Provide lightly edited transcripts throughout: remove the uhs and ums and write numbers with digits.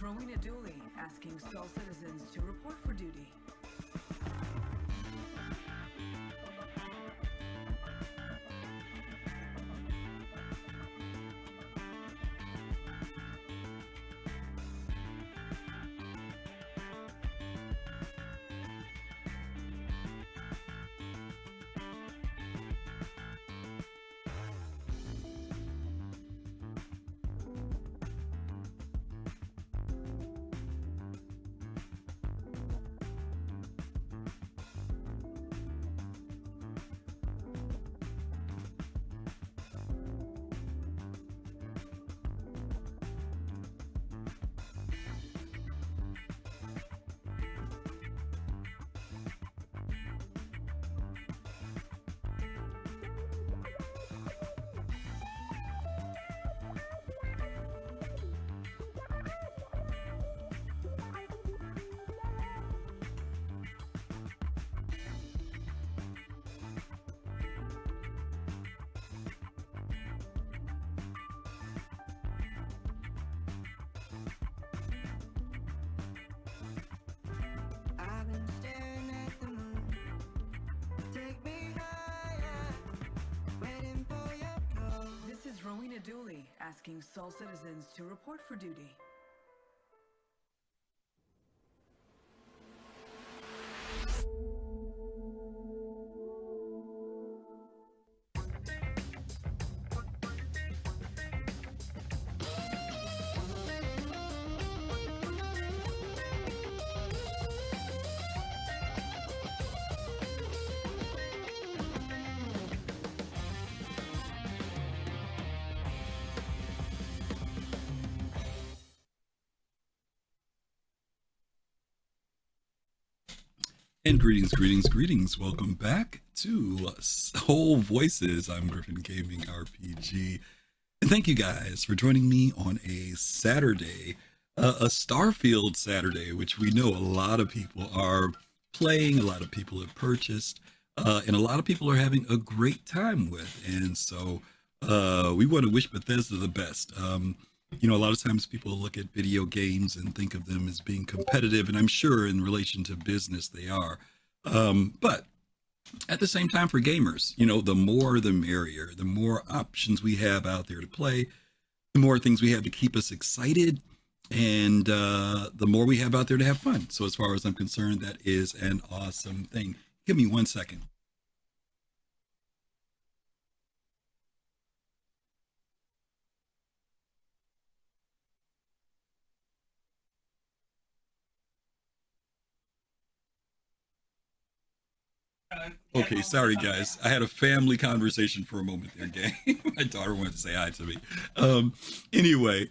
Rowena Dooley asking Sol citizens to report for duty. Rowena Dooley asking Sol citizens to report for duty. And greetings. Welcome back to Whole Voices. I'm GriffinGamingRPG. And thank you guys for joining me on a Saturday, a Starfield Saturday, which we know a lot of people are playing, a lot of people have purchased, and a lot of people are having a great time with. And so we want to wish Bethesda the best. You know, a lot of times people look at video games and think of them as being competitive, and I'm sure in relation to business they are. But at the same time, for gamers, you know, the more the merrier. The more options we have out there to play, the more things we have to keep us excited, and the more we have out there to have fun. So as far as I'm concerned, that is an awesome thing. Give me 1 second. Okay, sorry guys. I had a family conversation for a moment there, gang. My daughter wanted to say hi to me. Anyway,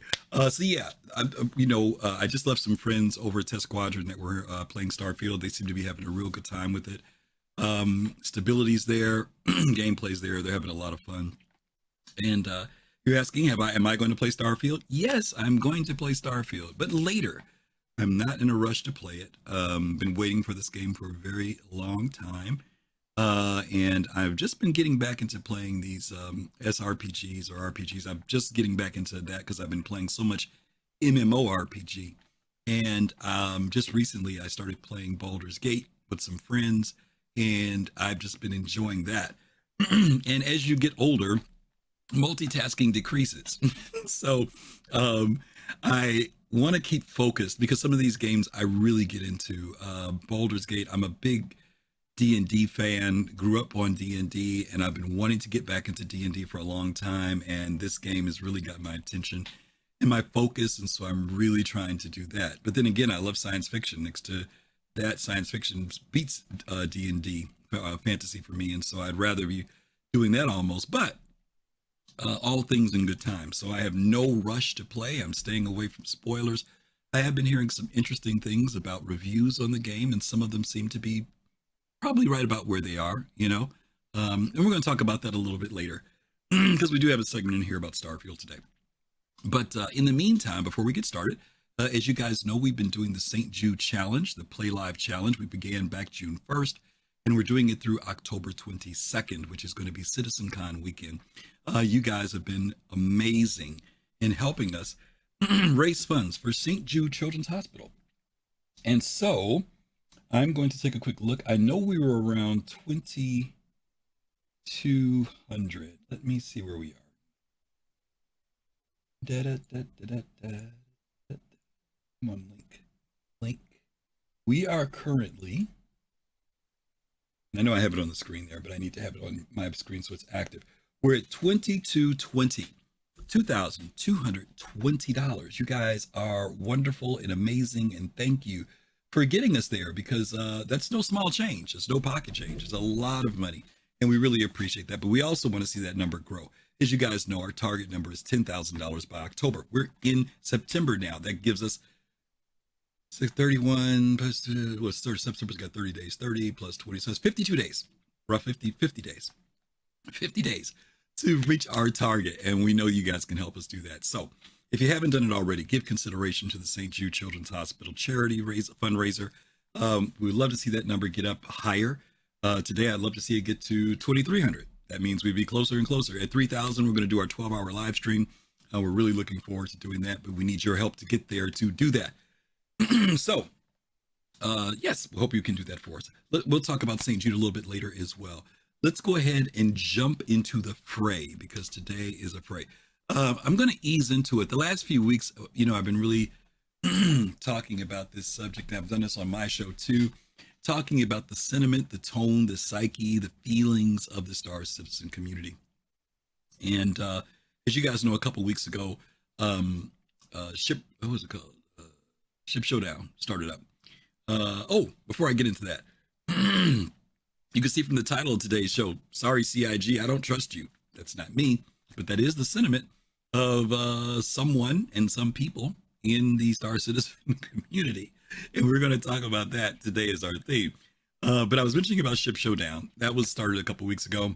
so yeah, I just left some friends over at Squadron that were playing Starfield. They seem to be having a real good time with it. Stability's there, gameplay's there. They're having a lot of fun. And you're asking, am I going to play Starfield? Yes, I'm going to play Starfield, but later. I'm not in a rush to play it. Been waiting for this game for a very long time. And I've just been getting back into playing these SRPGs or RPGs. I'm just getting back into that because I've been playing so much MMORPG. And just recently I started playing Baldur's Gate with some friends, and I've just been enjoying that. And as you get older, multitasking decreases. So I want to keep focused because some of these games I really get into. Baldur's Gate, I'm a big D&D fan, grew up on D&D, and I've been wanting to get back into D&D for a long time, and this game has really got my attention and my focus, and so I'm really trying to do that. But then again, I love science fiction. Next to that, science fiction beats D&D fantasy for me, and so I'd rather be doing that almost, but all things in good time. So I have no rush to play. I'm staying away from spoilers. I have been hearing some interesting things about reviews on the game, and some of them seem to be probably right about where they are, you know. And we're going to talk about that a little bit later because we do have a segment in here about Starfield today. But in the meantime, before we get started, as you guys know, we've been doing the St. Jude Challenge, the Play Live Challenge. We began back June 1st, and we're doing it through October 22nd, which is going to be CitizenCon weekend. You guys have been amazing in helping us raise funds for St. Jude Children's Hospital. And so I'm going to take a quick look. I know we were around 2,200. Let me see where we are. Come on, link. We are currently, I know I have it on the screen there, but I need to have it on my screen so it's active. We're at 2220, $2,220. You guys are wonderful and amazing, and thank you for getting us there, because that's no small change. It's no pocket change. It's a lot of money, and we really appreciate that. But we also want to see that number grow. As you guys know, our target number is $10,000 by October. We're in September now. That gives us 631 plus September's got 30 days, 30 plus 20, so it's 52 days, rough 50 days 50 days to reach our target, and we know you guys can help us do that. So if you haven't done it already, give consideration to the St. Jude Children's Hospital charity fundraiser. We would love to see that number get up higher. Today I'd love to see it get to 2,300. That means we'd be closer and closer. At 3,000, we're going to do our 12-hour live stream. We're really looking forward to doing that, but we need your help to get there to do that. So, yes, we hope you can do that for us. We'll talk about St. Jude a little bit later as well. Let's go ahead and jump into the fray, because today is a fray. I'm going to ease into it. The last few weeks, I've been really talking about this subject. I've done this on my show too, talking about the sentiment, the tone, the psyche, the feelings of the Star Citizen community. And as you guys know, a couple weeks ago, Ship Showdown started up. Before I get into that, you can see from the title of today's show, sorry, CIG, I don't trust you. That's not me, but that is the sentiment of someone and some people in the Star Citizen community. And we're going to talk about that today as our theme. But I was mentioning about Ship Showdown. That was started a couple weeks ago.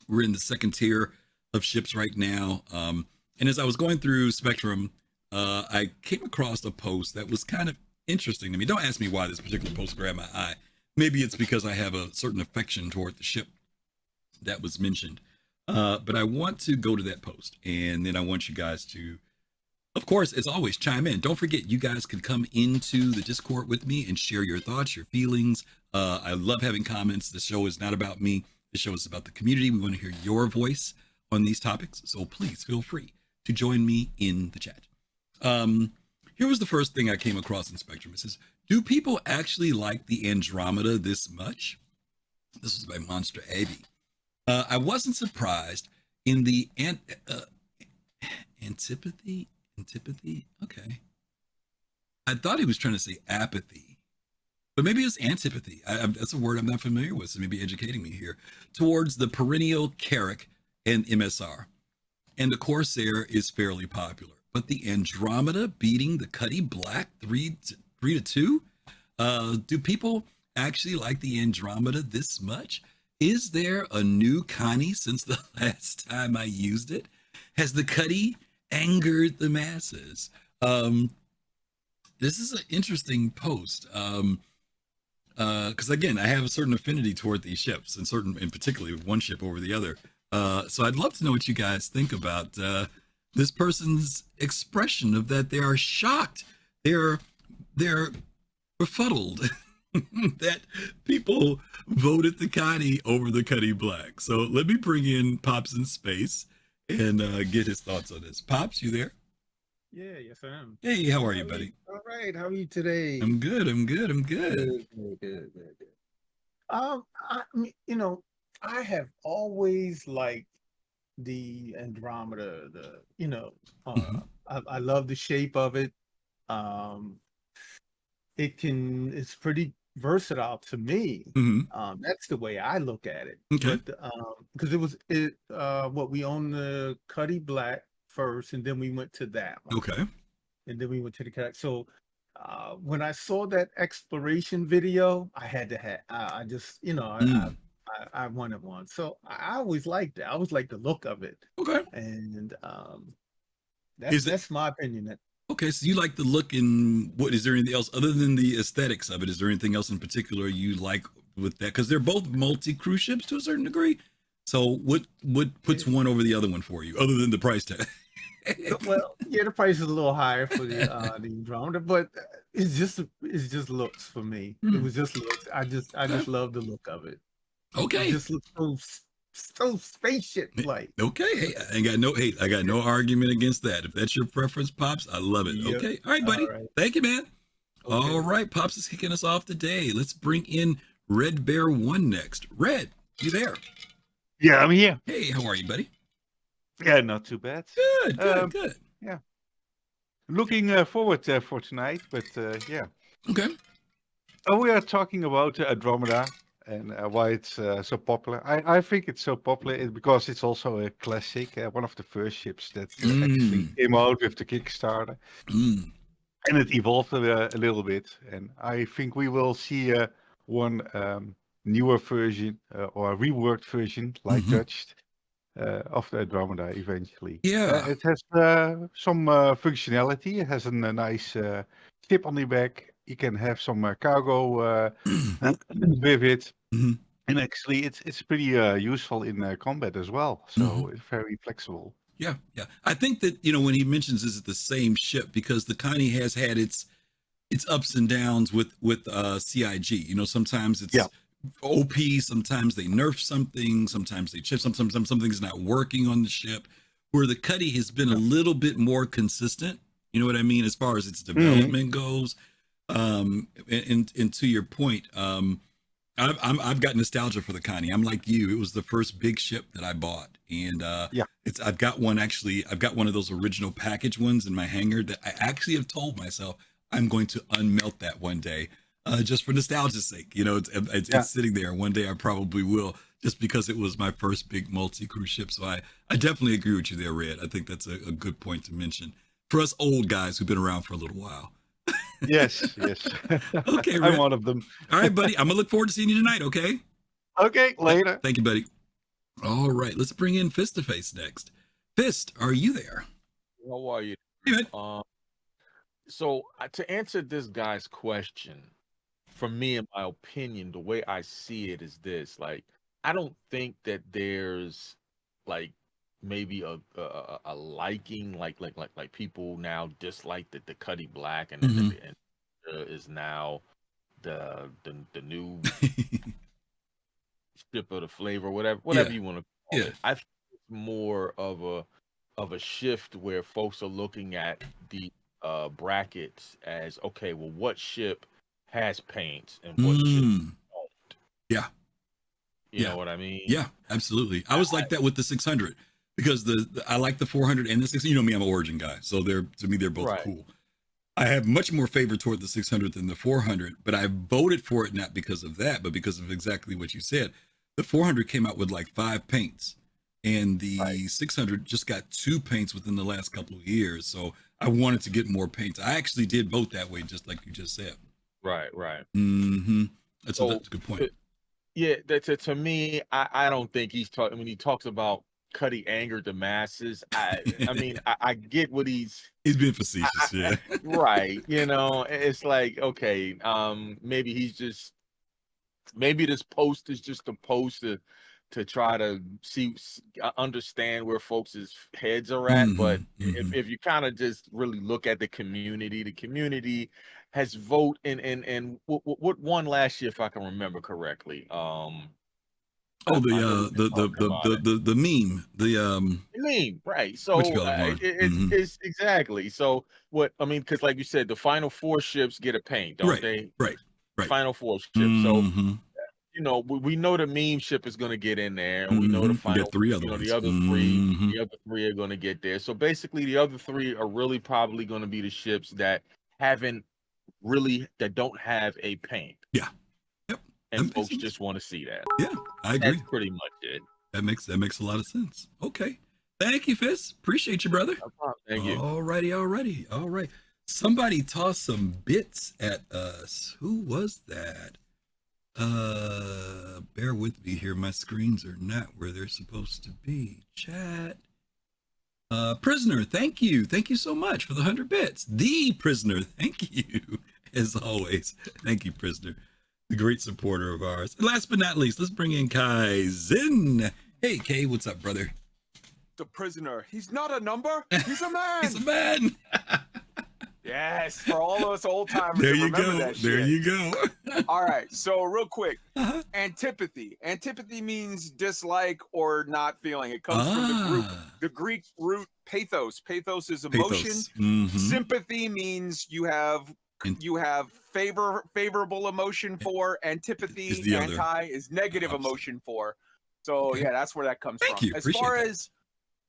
We're in the second tier of ships right now. And as I was going through Spectrum, I came across a post that was kind of interesting to me. Don't ask me why this particular post grabbed my eye. Maybe it's because I have a certain affection toward the ship that was mentioned. But I want to go to that post, and then I want you guys to, of course, as always, chime in. Don't forget, you guys can come into the Discord with me and share your thoughts, your feelings. I love having comments. The show is not about me. The show is about the community. We want to hear your voice on these topics. So please feel free to join me in the chat. Here was the first thing I came across in Spectrum. It says, do people actually like the Andromeda this much? This was by MonsterAvy. I wasn't surprised in the antipathy. Okay. I thought he was trying to say apathy, but maybe it's antipathy. That's a word I'm not familiar with, so maybe educating me here. Towards the perennial Carrack and MSR. And the Corsair is fairly popular. But the Andromeda beating the Cuddy Black 3-2? Do people actually like the Andromeda this much? Is there a new Connie since the last time I used it? Has the Cuddy angered the masses? This is an interesting post. Because again, I have a certain affinity toward these ships, and particularly one ship over the other. So I'd love to know what you guys think about this person's expression of that. They are shocked. They're befuddled that people voted the Connie over the Cuddy Black. So let me bring in Pops in space and get his thoughts on this. Pops, you there? Yeah, yes I am. Hey, how are you, buddy? All right, how are you today? I'm good. Good. I have always liked the Andromeda. I love the shape of it. It's pretty versatile to me. Mm-hmm. That's the way I look at it. Okay. Because we owned the Cuddy Black first, and then we went to that one. Okay. And then we went to the Carrack. So when I saw that exploration video, I had to have. I wanted one. So I always liked it. I always liked the look of it. Okay. And that's my opinion. Okay, so you like the look, and what is there anything else other than the aesthetics of it? Is there anything else in particular you like with that? Because they're both multi-cruise ships to a certain degree. So what puts one over the other one for you, other than the price tag? Well, yeah, the price is a little higher for the Andromeda, but it's just looks for me. It Hmm. was just looks. I Okay. just love the look of it. It Okay. just looks so spaceship like. Okay. Hey, I got no argument against that. If that's your preference, Pops, I love it. Yep. Okay. All right, All buddy. right. Thank you, man. All Okay. right, Pops is kicking us off today. Let's bring in Red Bear One next. Red, you there? Yeah, I'm here. Hey, how are you, buddy? Yeah, not too bad. Good, good, Um, good. yeah, looking forward for tonight, but yeah. Okay. We are talking about Andromeda and why it's so popular. I think it's so popular because it's also a classic, one of the first ships that actually came out with the Kickstarter. And it evolved a little bit. And I think we will see one newer version or a reworked version, like touched, of the Andromeda eventually. Yeah. It has some functionality. It has a nice ship on the back. You can have some cargo with it. Mhm. And actually, it's pretty useful in combat as well. So it's very flexible. Yeah, yeah. I think that when he mentions is it the same ship because the Connie has had its ups and downs with CIG. Sometimes it's OP, sometimes they nerf something, sometimes they chip something's not working on the ship. Where the Cuddy has been a little bit more consistent. You know what I mean as far as its development goes. And to your point, I've got nostalgia for the Connie. I'm like you. It was the first big ship that I bought, and I've got one of those original package ones in my hangar that I actually have told myself I'm going to unmelt that one day, just for nostalgia's sake. It's sitting there. One day I probably will, just because it was my first big multi-crew ship. So I definitely agree with you there, Red. I think that's a good point to mention for us old guys who've been around for a little while. Yes. Okay, I'm Red. one of them. All right, buddy. I'm gonna look forward to seeing you tonight. Okay. Okay, later. Thank you, buddy. All right, let's bring in Fist to Face next. Fist, are you there? How are you? Hey, man. So to answer this guy's question, for me, in my opinion, the way I see it is this: like, I don't think that there's like maybe a liking, like people now dislike the Cuddy Black, and is now the new ship of the flavor, whatever you want to call it. I think it's more of a shift where folks are looking at the brackets as, okay, well, what ship has paints and what ship don't? Yeah. You know what I mean? Yeah, absolutely. I was like that with the 600 because I like the 400 and the 600. You know me, I'm an Origin guy, so to me they're both cool. I have much more favor toward the 600 than the 400, but I voted for it not because of that, but because of exactly what you said. The 400 came out with like 5 paints, and the 600 just got 2 paints within the last couple of years. So I wanted to get more paints. I actually did vote that way, just like you just said. Right. That's a good point. Yeah, to me, I don't think he's talking when he talks about Cuddy angered the masses. I mean, I get what he's being facetious, right. It's like, okay, maybe this post is just a post to try to understand where folks' heads are at. But if you kind of just really look at the community has vote and what won last year, if I can remember correctly. The meme, the meme, right? So it's exactly. So what I mean, because like you said, the final 4 ships get a paint, don't they? Right. Final 4 ships. So we know the meme ship is going to get in there, and we know the final 3 other ones. The other 3 are going to get there. So basically, the other 3 are really probably going to be the ships that don't have a paint. Yeah. And folks just want to see that. Yeah, I agree. That's pretty much it. That makes a lot of sense. Okay. Thank you, Fist. Appreciate you, brother. No problem. Thank you. Alrighty. All right. Somebody tossed some bits at us. Who was that? Bear with me here. My screens are not where they're supposed to be. Chat. Prisoner, thank you. Thank you so much for the 100 bits. The Prisoner, thank you. As always. Thank you, Prisoner. The great supporter of ours. And last but not least, let's bring in Kai Zin. Hey, Kay, what's up, brother? a prisoner. He's not a number. He's a man. He's a man. Yes, for all us old timers. There you remember go. That There shit. you go. All right. So real quick, Uh-huh. antipathy. Antipathy means dislike or not feeling. It comes from the Greek root pathos. Pathos is emotion. Pathos. Mhm. Sympathy means you have favorable emotion for. Antipathy, Is the other. anti is negative Opposite. emotion for. So Okay. yeah, that's where that comes Thank from. you. As Appreciate far that. as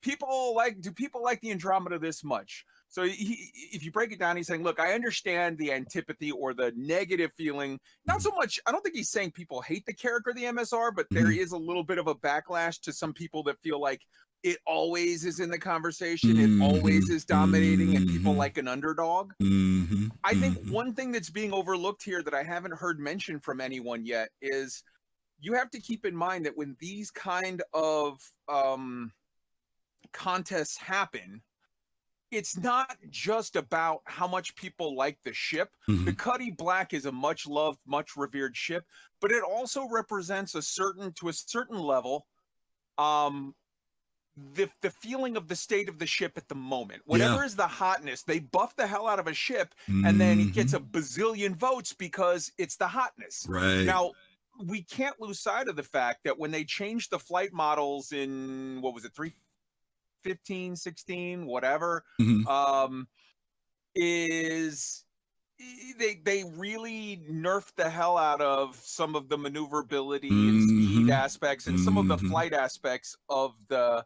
do people like the Andromeda this much? So if you break it down, he's saying, look, I understand the antipathy or the negative feeling. Not so much, I don't think he's saying people hate the character of the MSR, but there is a little bit of a backlash to some people that feel like it always is in the conversation. It always is dominating and people like an underdog. I think one thing that's being overlooked here that I haven't heard mentioned from anyone yet is you have to keep in mind that when these kind of contests happen, it's not just about how much people like the ship. The Cuddy Black is a much loved, much revered ship, but it also represents to a certain level, the feeling of the state of the ship at the moment. Whatever is the hotness, they buff the hell out of a ship, and then it gets a bazillion votes because it's the hotness. Right. Now, we can't lose sight of the fact that when they changed the flight models in, what was it, 315, 16, whatever, is they really nerfed the hell out of some of the maneuverability and speed aspects and some of the flight aspects of the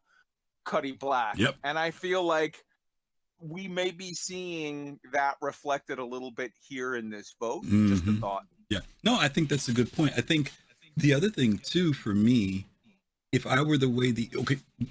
Cuddy Black. Yep. And I feel like we may be seeing that reflected a little bit here in this vote. Just a thought. Yeah. No, I think that's a good point. I think the other thing too, for me, if I were the way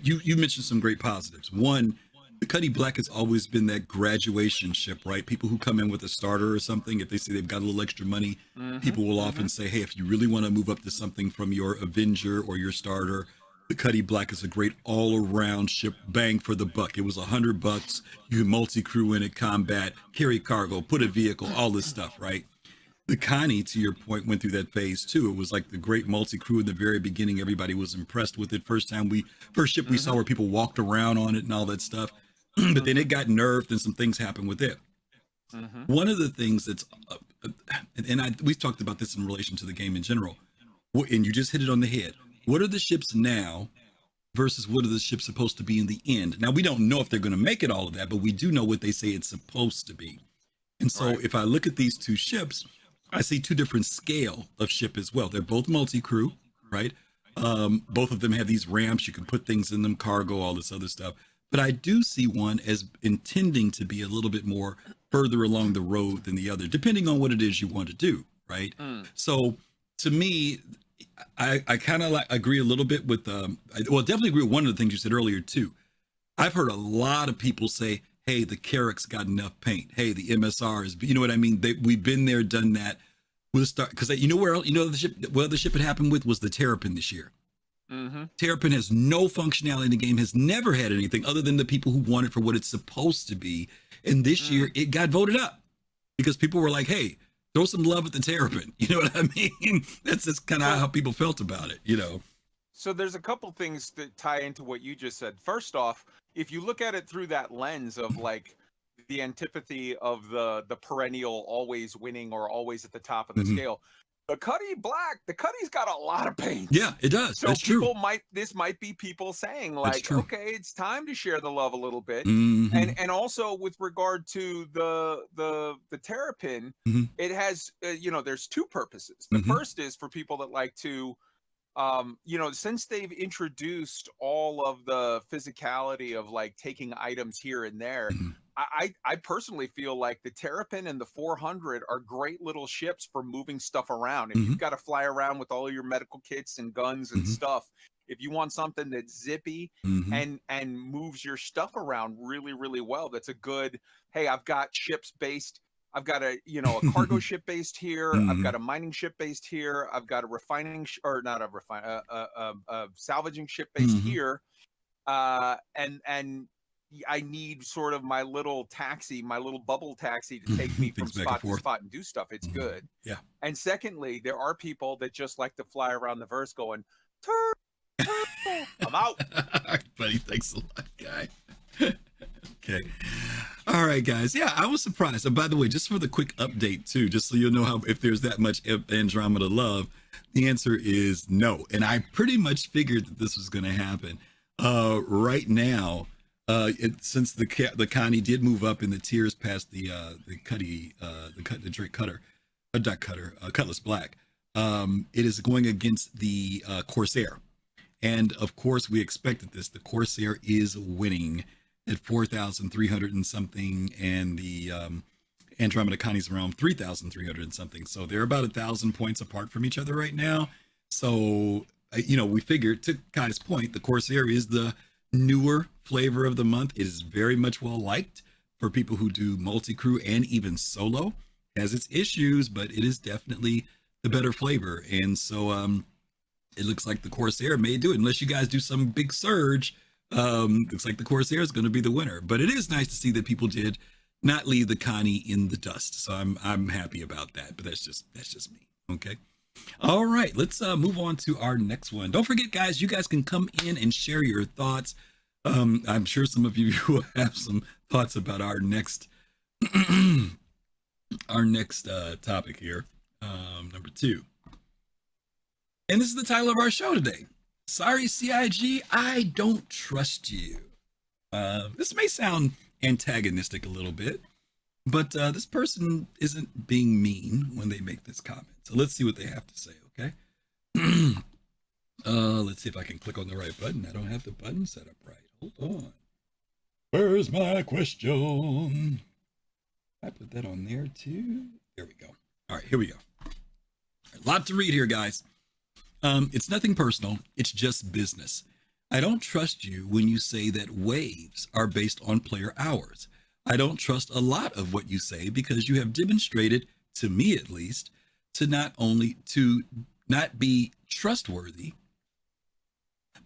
you mentioned some great positives. One, the Cuddy Black has always been that graduation ship, right? People who come in with a starter or something, if they say they've got a little extra money, people will often say, hey, if you really want to move up to something from your Avenger or your starter, the Cuddy Black is a great all-around ship, bang for the buck. It was $100. You can multi-crew in it, combat, carry cargo, put a vehicle, all this stuff, right? The Connie, to your point, went through that phase too. It was like the great multi-crew in the very beginning. Everybody was impressed with it. First ship we saw where people walked around on it and all that stuff. But then it got nerfed and some things happened with it. One of the things that's, we've talked about this in relation to the game in general, and you just hit it on the head. What are the ships now versus what are the ships supposed to be in the end? Now, we don't know if they're going to make it all of that, but we do know what they say it's supposed to be. And so if I look at these two ships, I see two different scale of ship as well. They're both multi-crew, right? Both of them have these ramps. You can put things in them, cargo, all this other stuff. But I do see one as intending to be a little bit more further along the road than the other, depending on what it is you want to do, right? So to me, I kind of agree a little bit with, definitely agree with one of the things you said earlier too. I've heard a lot of people say, hey, the Carrack's got enough paint. Hey, the MSR is, you know what I mean? We've been there, done that. We'll start, because you know where else, the ship it happened with was the Terrapin this year. Terrapin has no functionality in the game, has never had anything other than the people who want it for what it's supposed to be. And this year it got voted up because people were like, hey, throw some love at the Terrapin. You know what I mean? That's just kind of how people felt about it, you know? So there's a couple things that tie into what you just said. First off, if you look at it through that lens of like the antipathy of the perennial always winning or always at the top of the scale, the Cuddy Black, the Cuddy's got a lot of paint. Yeah, it does. So that's people true. this might be people saying That's like, true. okay, it's time to share the love a little bit. Mhm. And also with regard to the Terrapin, it has there's two purposes. The first is for people that like to since they've introduced all of the physicality of like taking items here and there, I personally feel like the Terrapin and the 400 are great little ships for moving stuff around. If you've got to fly around with all your medical kits and guns and stuff, if you want something that's zippy and moves your stuff around really, really well, that's a good, hey, I've got ships based. I've got a cargo ship based here. I've got a mining ship based here. I've got a salvaging ship based here. And I need sort of my little taxi, my little bubble taxi to take me from spot to spot and do stuff. It's good. And secondly, there are people that just like to fly around the verse going, turn, I'm out. All right, buddy. Thanks a lot, guy. Okay. All right, guys. Yeah, I was surprised. And by the way, just for the quick update too, just so you'll know how if there's that much Andromeda love, the answer is no. And I pretty much figured that this was going to happen. Right now, since the Connie did move up in the tiers past the Drake Cutter, not Cutter, Cutlass Black, it is going against the Corsair. And of course, we expected this. The Corsair is winning at 4,300 and something, and the Andromeda Connie's around 3,300 and something. So they're about 1,000 points apart from each other right now. So, we figured, to Kai's point, the Corsair is the newer flavor of the month. It is very much well liked for people who do multi-crew and even solo. Has its issues, but it is definitely the better flavor. And so it looks like the Corsair may do it, unless you guys do some big surge. Looks like the Corsair is going to be the winner. But it is nice to see that people did not leave the Connie in the dust. So I'm happy about that. But that's just me. Okay. All right, let's move on to our next one. Don't forget, guys, you guys can come in and share your thoughts. I'm sure some of you will have some thoughts about our next topic here, number 2. And this is the title of our show today. Sorry, CIG, I don't trust you. This may sound antagonistic a little bit, but this person isn't being mean when they make this comment. So let's see what they have to say, okay? Let's see if I can click on the right button. I don't have the button set up right. Hold on. Where's my question? I put that on there too. There we go. All right, here we go. A lot to read here, guys. It's nothing personal. It's just business. I don't trust you when you say that waves are based on player hours. I don't trust a lot of what you say because you have demonstrated, to me at least, to not be trustworthy.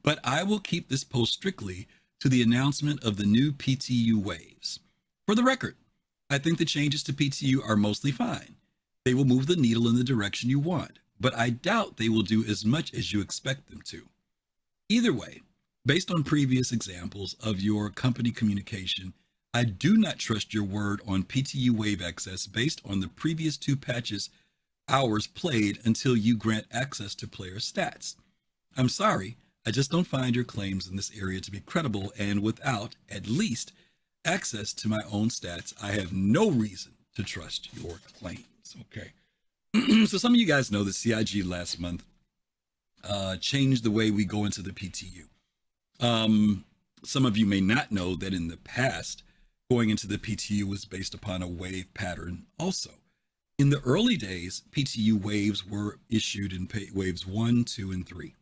But I will keep this post strictly to the announcement of the new PTU waves. For the record, I think the changes to PTU are mostly fine. They will move the needle in the direction you want, but I doubt they will do as much as you expect them to. Either way, based on previous examples of your company communication, I do not trust your word on PTU wave access based on the previous 2 patches hours played until you grant access to player stats. I'm sorry, I just don't find your claims in this area to be credible, and without, at least, access to my own stats, I have no reason to trust your claims. Okay. So some of you guys know that CIG last month changed the way we go into the PTU. Some of you may not know that in the past, going into the PTU was based upon a wave pattern also. In the early days, PTU waves were issued in waves 1, 2, and 3.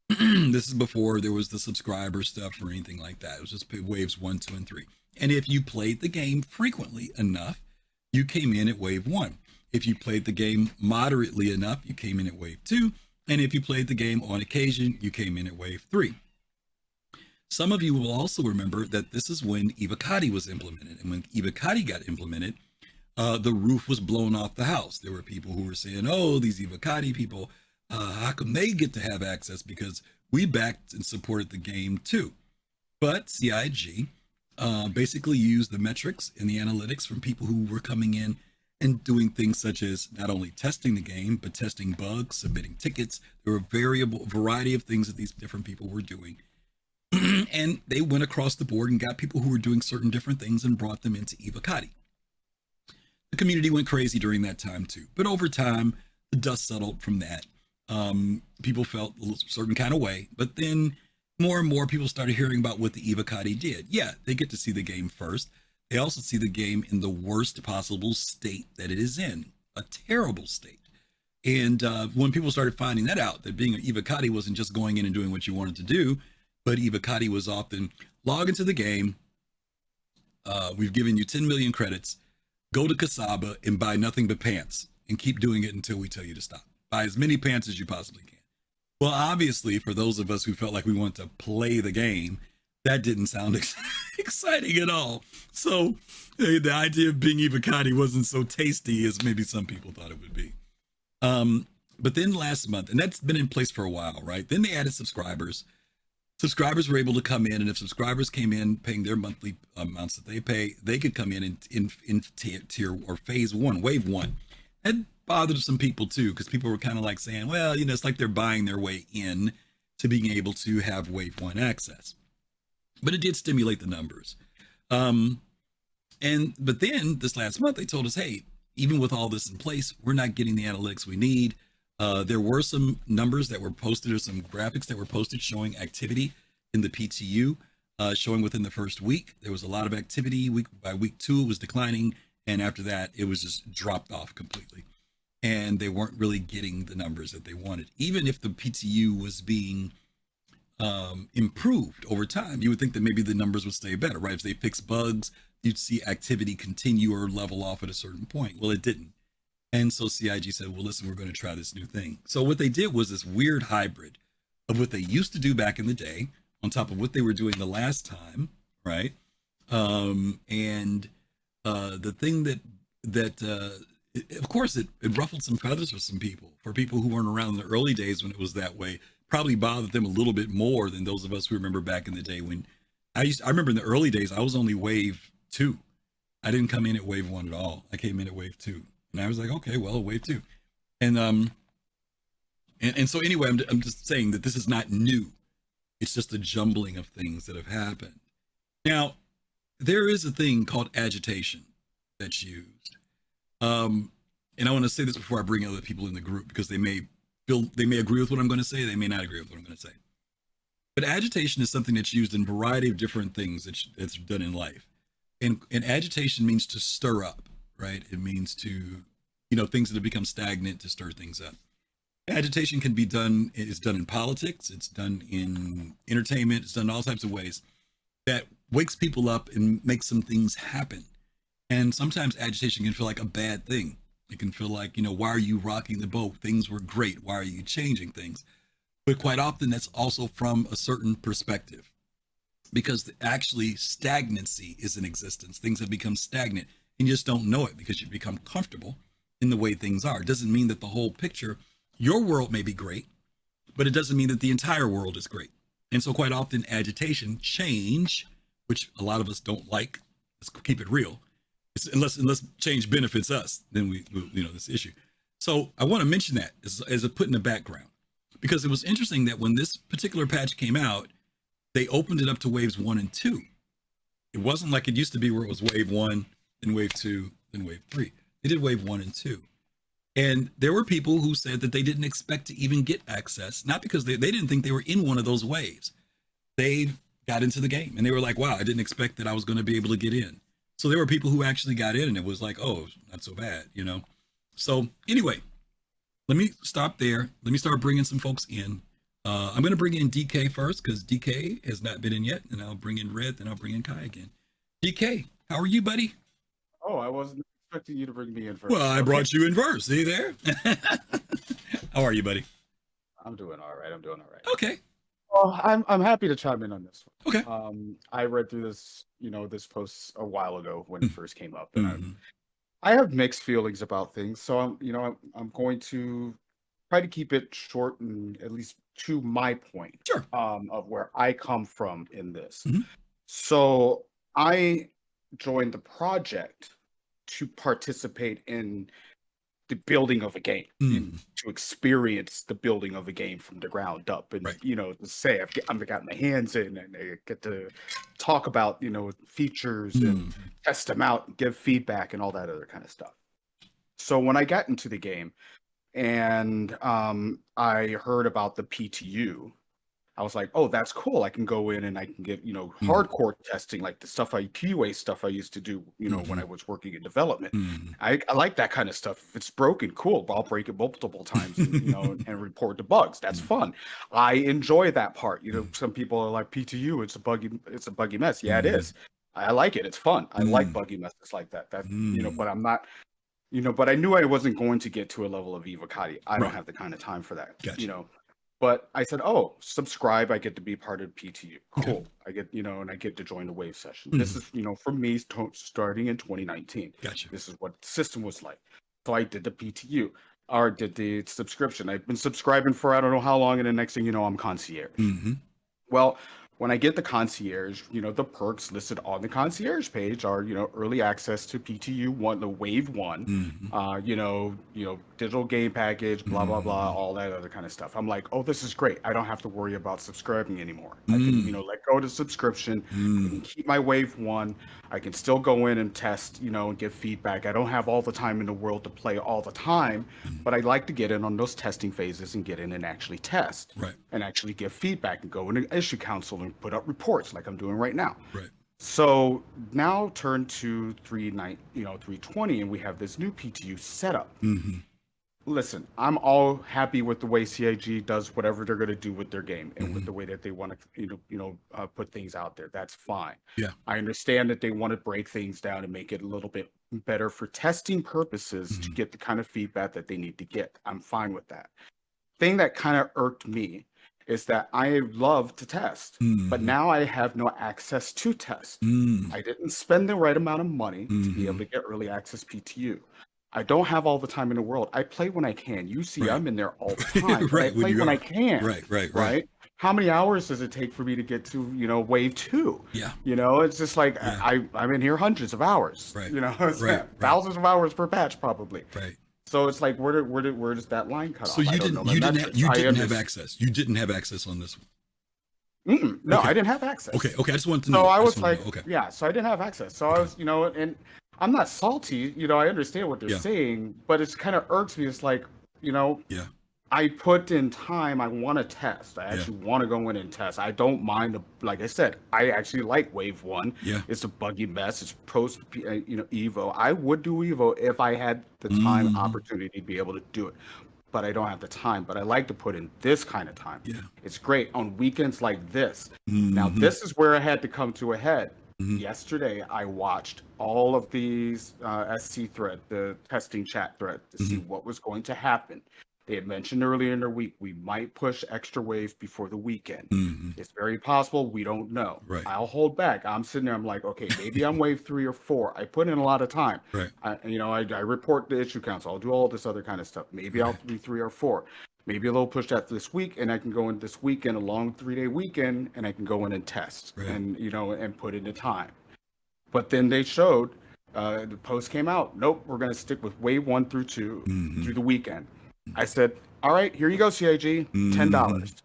This is before there was the subscriber stuff or anything like that. It was just waves 1, 2, and 3. And if you played the game frequently enough, you came in at wave 1. If you played the game moderately enough, you came in at wave 2. And if you played the game on occasion, you came in at wave 3. Some of you will also remember that this is when Evocati was implemented. And when Evocati got implemented, the roof was blown off the house. There were people who were saying, oh, these Evocati people, how come they get to have access? Because we backed and supported the game too. But CIG basically used the metrics and the analytics from people who were coming in and doing things such as not only testing the game, but testing bugs, submitting tickets. There were a variety of things that these different people were doing. And they went across the board and got people who were doing certain different things and brought them into Evocati. The community went crazy during that time too. But over time, the dust settled from that. People felt a certain kind of way, but then more and more people started hearing about what the Evocati did. Yeah, they get to see the game first. They also see the game in the worst possible state that it is in, a terrible state. And when people started finding that out, that being an Evocati wasn't just going in and doing what you wanted to do, but Evocati was often log into the game. We've given you 10 million credits. Go to Kasaba and buy nothing but pants and keep doing it until we tell you to stop. Buy as many pants as you possibly can. Well, obviously, for those of us who felt like we wanted to play the game, that didn't sound exciting at all. So the idea of being Evocati wasn't so tasty as maybe some people thought it would be. But then last month, and that's been in place for a while, right? Then they added subscribers. Subscribers were able to come in, and if subscribers came in paying their monthly amounts that they pay, they could come in tier or phase one, wave one. That bothered some people too, because people were kind of like saying, well, it's like they're buying their way in to being able to have wave one access. But it did stimulate the numbers. But then this last month, they told us, hey, even with all this in place, we're not getting the analytics we need. There were some numbers that were posted, or some graphics that were posted showing activity in the PTU, showing within the first week. There was a lot of activity. By week 2, it was declining. And after that, it was just dropped off completely. And they weren't really getting the numbers that they wanted. Even if the PTU was being improved over time, you would think that maybe the numbers would stay better, right? If they fix bugs, you'd see activity continue or level off at a certain point. Well, it didn't. And so CIG said, well, listen, we're going to try this new thing. So what they did was this weird hybrid of what they used to do back in the day on top of what they were doing the last time, right? The thing that of course, it ruffled some feathers for people who weren't around in the early days when it was that way. Probably bothered them a little bit more than those of us who remember back in the day when I remember in the early days, I was only wave 2. I didn't come in at wave 1 at all. I came in at wave 2. And I was like, okay, well, wave 2. And so anyway, I'm just saying that this is not new. It's just a jumbling of things that have happened. Now, there is a thing called agitation that's used. And I want to say this before I bring other people in the group, because they may agree with what I'm going to say. They may not agree with what I'm going to say. But agitation is something that's used in a variety of different things that's done in life. And agitation means to stir up, right? It means to, things that have become stagnant, to stir things up. Agitation is done in politics. It's done in entertainment. It's done in all types of ways that wakes people up and makes some things happen. And sometimes agitation can feel like a bad thing. It can feel like, why are you rocking the boat? Things were great. Why are you changing things? But quite often that's also from a certain perspective, because actually stagnancy is in existence. Things have become stagnant and you just don't know it because you've become comfortable in the way things are. It doesn't mean that the whole picture, your world may be great, but it doesn't mean that the entire world is great. And so quite often agitation, change, which a lot of us don't like, let's keep it real, unless change benefits us, then we this issue. So I want to mention that as a put in the background, because it was interesting that when this particular patch came out, they opened it up to waves 1 and 2. It wasn't like it used to be where it was wave 1, then wave 2, then wave 3. They did wave 1 and 2. And there were people who said that they didn't expect to even get access, not because they didn't think they were in one of those waves. They got into the game and they were like, wow, I didn't expect that I was going to be able to get in. So there were people who actually got in and it was like, oh, not so bad, So anyway, let me stop there. Let me start bringing some folks in. I'm going to bring in DK first because DK has not been in yet. And I'll bring in Red, then I'll bring in Kai again. DK, how are you, buddy? Oh, I wasn't expecting you to bring me in first. Well, I brought you in first. See there? How are you, buddy? I'm doing all right. Okay. Well, I'm happy to chime in on this one. Okay. I read through this, this post a while ago when it first came up, and I have mixed feelings about things. So I'm going to try to keep it short and at least to my point. Sure. Of where I come from in this. Mm-hmm. So I joined the project to participate in the building of a game, to experience the building of a game from the ground up, and right. To say I've got my hands in and I get to talk about features and test them out, and give feedback and all that other kind of stuff. So when I got into the game and I heard about the PTU, I was like, oh, that's cool. I can go in and I can get, hardcore testing, like the QA stuff I used to do, when I was working in development. I like that kind of stuff. If it's broken, cool. I'll break it multiple times, and, and report the bugs. That's fun. I enjoy that part. Some people are like, PTU, it's a buggy mess. Yeah, it is. I like it. It's fun. I like buggy messes like that. But I'm not, but I knew I wasn't going to get to a level of Evocati. I don't have the kind of time for that, Gotcha. But I said, oh, subscribe. I get to be part of PTU. Cool. Okay. I get, and I get to join the wave session. This is, for me, starting in 2019. Gotcha. This is what the system was like. So I did the PTU. or did the subscription. I've been subscribing for I don't know how long, and the next thing you know, I'm concierge. Mm-hmm. Well, when I get the concierge, the perks listed on the concierge page are, early access to PTU one, the wave one, Mm-hmm. digital game package, blah blah blah, all that other kind of stuff. I'm like, oh, this is great. I don't have to worry about subscribing anymore. I can, let go of the subscription. I can keep my wave one. I can still go in and test, and give feedback. I don't have all the time in the world to play all the time, but I like to get in on those testing phases and get in and actually test, Right. and actually give feedback and go into issue council and put up reports like I'm doing right now. Right. So now turn to 320, and we have this new PTU setup. Mm-hmm. Listen, I'm all happy with the way CIG does whatever they're going to do with their game and with the way that they want to, put things out there. That's fine. Yeah. I understand that they want to break things down and make it a little bit better for testing purposes to get the kind of feedback that they need to get. I'm fine with that. Thing that kind of irked me is that I love to test, but now I have no access to test. I didn't spend the right amount of money to be able to get early access PTU. I don't have all the time in the world. I play when I can. You see, I'm in there all the time. Right, I play when I can. Right. How many hours does it take for me to get to, wave 2? Yeah. It's just like I'm in here hundreds of hours. Right. Thousands of hours per patch probably. Right. So it's like, where does that line cut off? So you didn't have access. You didn't have access on this one. No, Okay. I didn't have access. Okay. I just wanted to know. So I was like, okay. yeah, so I didn't have access. So I was, and I'm not salty, I understand what they're saying, but it's kind of irks me. It's like, Yeah. I put in time. I want to test. I actually want to go in and test. I don't mind. Like I said, I actually like Wave 1. Yeah. It's a buggy mess. It's post, Evo. I would do Evo if I had the time, opportunity to be able to do it. But I don't have the time. But I like to put in this kind of time. Yeah. It's great on weekends like this. Now, this is where I had to come to a head. Yesterday, I watched all of these SC thread, the testing chat thread, to see what was going to happen. They had mentioned earlier in the week, we might push extra waves before the weekend. It's very possible. We don't know. Right. I'll hold back. I'm sitting there. I'm like, okay, maybe I'm wave 3 or 4. I put in a lot of time. Right. I report the issue council. I'll do all this other kind of stuff. Maybe I'll be 3 or 4. Maybe they'll push that this week, and I can go in this weekend, a long 3-day weekend, and I can go in and test and and put in the time. But then they showed the post came out. Nope, we're going to stick with wave 1 through 2 through the weekend. I said, all right, here you go, CIG, $10.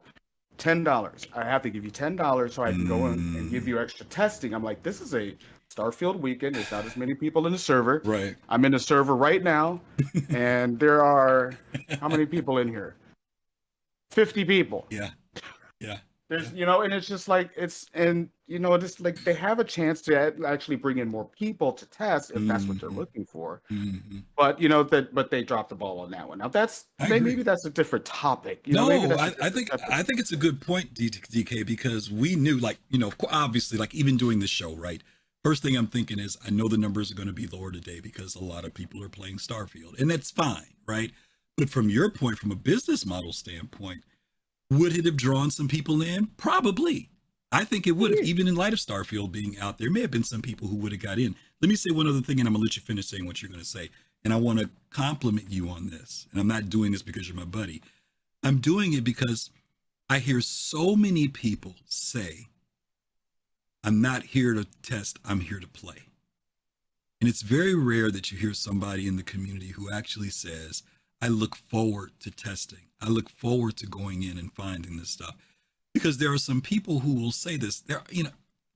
$10. I have to give you $10 so I can go in and give you extra testing. I'm like, this is a Starfield weekend. There's not as many people in the server. Right. I'm in the server right now, and there are how many people in here? 50 people. Yeah. There's, and it's just like it's like they have a chance to actually bring in more people to test if that's what they're looking for. But but they dropped the ball on that one. Now maybe that's a different topic. I think it's a good point, DK, because we knew, obviously, even doing this show, right? First thing I'm thinking is I know the numbers are going to be lower today because a lot of people are playing Starfield, and that's fine, right? But from your point, from a business model standpoint, would it have drawn some people in? Probably. I think it would have, even in light of Starfield being out there. May have been some people who would have got in. Let me say one other thing, and I'm going to let you finish saying what you're going to say. And I want to compliment you on this. And I'm not doing this because you're my buddy. I'm doing it because I hear so many people say, I'm not here to test, I'm here to play. And it's very rare that you hear somebody in the community who actually says, I look forward to testing. I look forward to going in and finding this stuff, because there are some people who will say this. There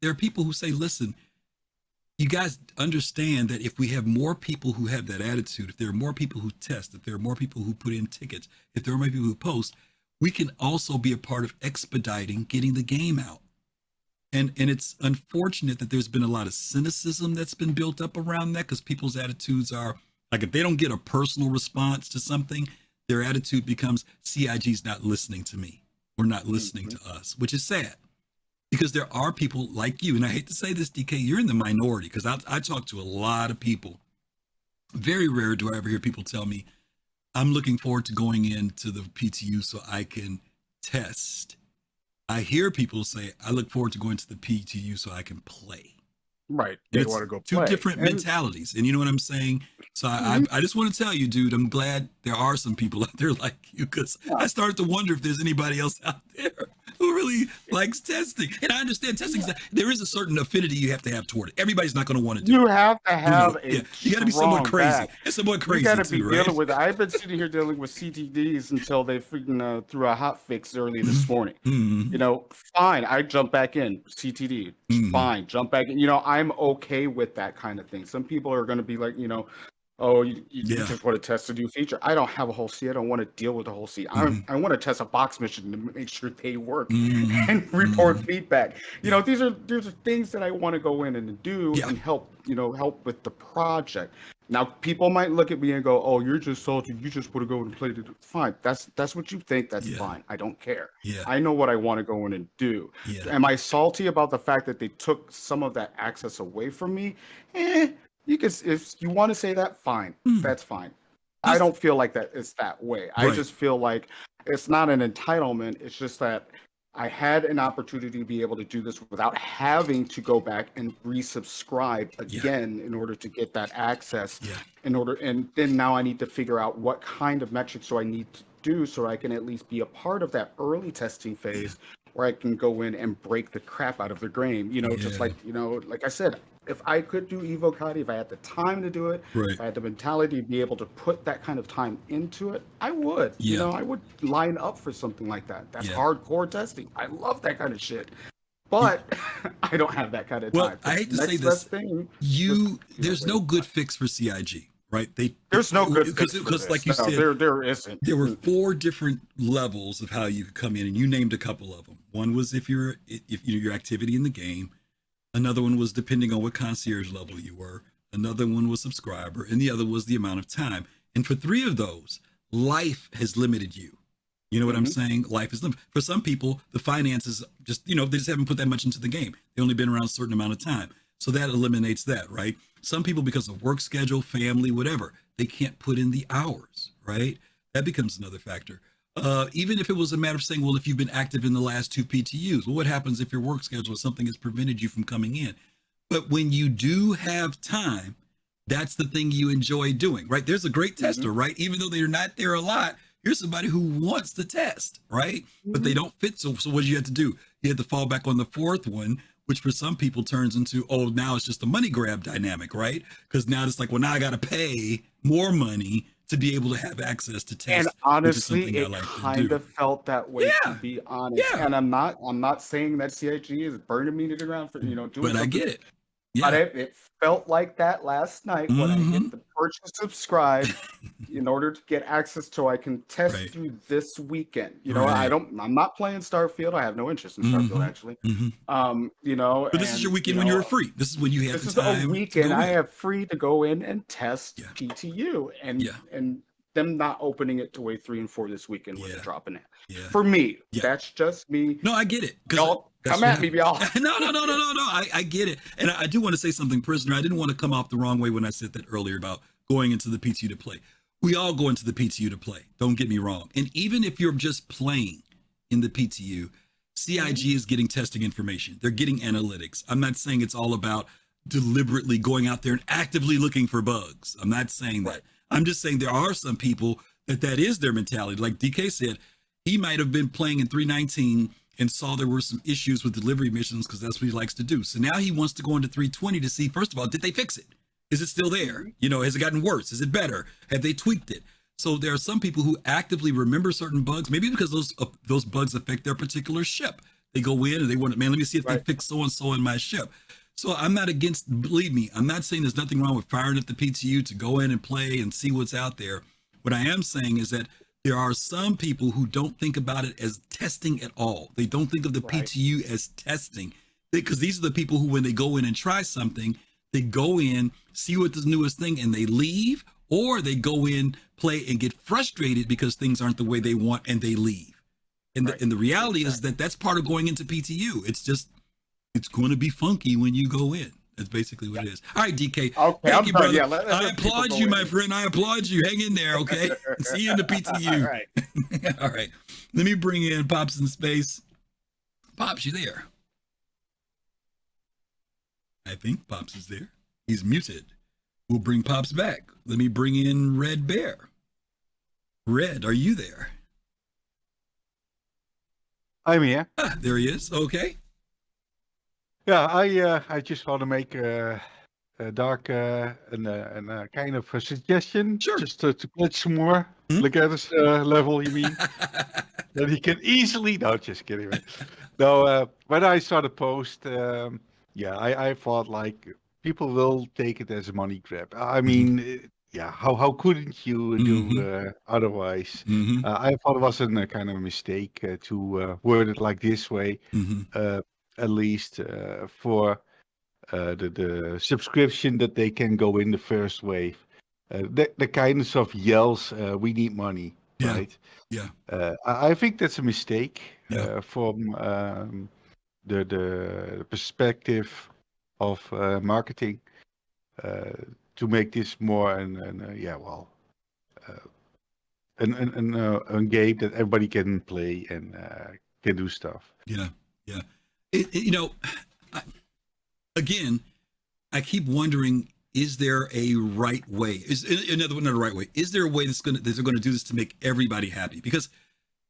are people who say, listen, you guys understand that if we have more people who have that attitude, if there are more people who test, if there are more people who put in tickets, if there are more people who post, we can also be a part of expediting getting the game out. And it's unfortunate that there's been a lot of cynicism that's been built up around that, because people's attitudes are, like, if they don't get a personal response to something, their attitude becomes, CIG's not listening to me. We're not listening to us, which is sad, because there are people like you. And I hate to say this, DK, you're in the minority, because I talk to a lot of people. Very rare do I ever hear people tell me, I'm looking forward to going into the PTU so I can test. I hear people say, I look forward to going to the PTU so I can play. Right. They want to go play. Two different mentalities. And you know what I'm saying? So I just want to tell you, dude, I'm glad there are some people out there like you, because I started to wonder if there's anybody else out there who really likes testing. And I understand testing is that there is a certain affinity you have to have toward it. Everybody's not going to want to do it. You have to have You got to be somewhat crazy. It's somewhat crazy. You got to be too, right? dealing with. I've been sitting here dealing with CTDs until they freaking threw a hot fix early this morning. You know, fine. I jump back in CTD. Fine, jump back in. You know, I'm okay with that kind of thing. Some people are going to be like, you know, oh, you just want to test a new feature. I don't have a whole C. I don't want to deal with the whole C. I want to test a box mission to make sure they work and report feedback. You know, these are things that I want to go in and do and help with the project. Now, people might look at me and go, "Oh, you're just salty. You just want to go and play it." Fine. That's what you think. That's fine. I don't care. I know what I want to go in and do. Am I salty about the fact that they took some of that access away from me? You can, if you want to say that, fine. That's fine. I don't feel like that it's that way. I just feel like it's not an entitlement. It's just that I had an opportunity to be able to do this without having to go back and resubscribe again in order to get that access. And then now I need to figure out what kind of metrics do I need to do so I can at least be a part of that early testing phase where I can go in and break the crap out of the game. You know, just like, you know, like I said, if I could do Evocati, if I had the time to do it, if I had the mentality to be able to put that kind of time into it, I would. You know, I would line up for something like that. That's hardcore testing. I love that kind of shit. But I don't have that kind of time. Well, I hate to say this. There's no good fix for CIG, right? There's no good fix because, like you said, there isn't. There were 4 different levels of how you could come in, and you named a couple of them. One was if your activity in the game. Another one was depending on what concierge level you were. Another one was subscriber, and the other was the amount of time. And for 3 of those, life has limited you. You know what I'm saying? Life is limited. For some people, the finances just, they just haven't put that much into the game. They've only been around a certain amount of time. So that eliminates that, right? Some people, because of work schedule, family, whatever, they can't put in the hours, right? That becomes another factor. Even if it was a matter of saying, well, if you've been active in the last 2 PTUs, well, what happens if your work schedule or something has prevented you from coming in? But when you do have time, that's the thing you enjoy doing, right? There's a great tester, right? Even though they're not there a lot, here's somebody who wants to test, right? But they don't fit. So what do you have to do? You have to fall back on the 4th one, which for some people turns into, oh, now it's just a money grab dynamic, right? Because now it's like, well, now I got to pay more money to be able to have access to test. And honestly, it kind of felt that way, to be honest. And I'm not saying that CIG is burning me to the ground for doing but something. I get it. But it felt like that last night when I hit the purchase subscribe in order to get access so I can test through this weekend. I'm not playing Starfield. I have no interest in Starfield actually. But this is your weekend when you're free. This is when you have the time. This is a weekend I have free to go in and test PTU and them not opening it to wave 3 and 4 this weekend with a dropping it. For me, that's just me. No, I get it. Y'all come at me, y'all. No. I get it. And I do want to say something, prisoner. I didn't want to come off the wrong way when I said that earlier about going into the PTU to play. We all go into the PTU to play. Don't get me wrong. And even if you're just playing in the PTU, CIG is getting testing information. They're getting analytics. I'm not saying it's all about deliberately going out there and actively looking for bugs. I'm not saying that. I'm just saying there are some people that is their mentality. Like DK said, he might have been playing in 319 and saw there were some issues with delivery missions because that's what he likes to do. So now he wants to go into 320 to see, first of all, did they fix it? Is it still there? Has it gotten worse? Is it better? Have they tweaked it? So there are some people who actively remember certain bugs, maybe because those bugs affect their particular ship. They go in and they want, man, let me see if they fix so-and-so in my ship. So I'm not against, believe me, I'm not saying there's nothing wrong with firing up the PTU to go in and play and see what's out there. What I am saying is that there are some people who don't think about it as testing at all. They don't think of the PTU as testing, because these are the people who, when they go in and try something, they go in, see what the newest thing, and they leave, or they go in, play, and get frustrated because things aren't the way they want, and they leave. And the reality is that that's part of going into PTU. It's going to be funky when you go in. That's basically what it is. All right, DK. Okay, thank you, brother. Yeah, I applaud you, my friend. I applaud you. Hang in there, okay? See you in the PTU. All right. All right. Let me bring in Pops in space. Pops, you there? I think Pops is there. He's muted. We'll bring Pops back. Let me bring in Red Bear. Red, are you there? I'm here. Ah, there he is. Okay. Yeah, I just want to make a dark and a kind of a suggestion, Sure. just to glitch some more. Legatus level, you mean? That he can easily. No, just kidding, man. No, when I saw the post, I thought like people will take it as a money grab. I mean, yeah, how couldn't you do otherwise? Mm-hmm. I thought it was a kind of a mistake to word it like this way, at least for the subscription that they can go in the first wave. The kinds of yells, we need money, Yeah. right? Yeah. I think that's a mistake Yeah. from the perspective of marketing to make this more a game that everybody can play and can do stuff. Yeah. Yeah. Again, I keep wondering, is there a right way? Not a right way. Is there a way that they're going to do this to make everybody happy? Because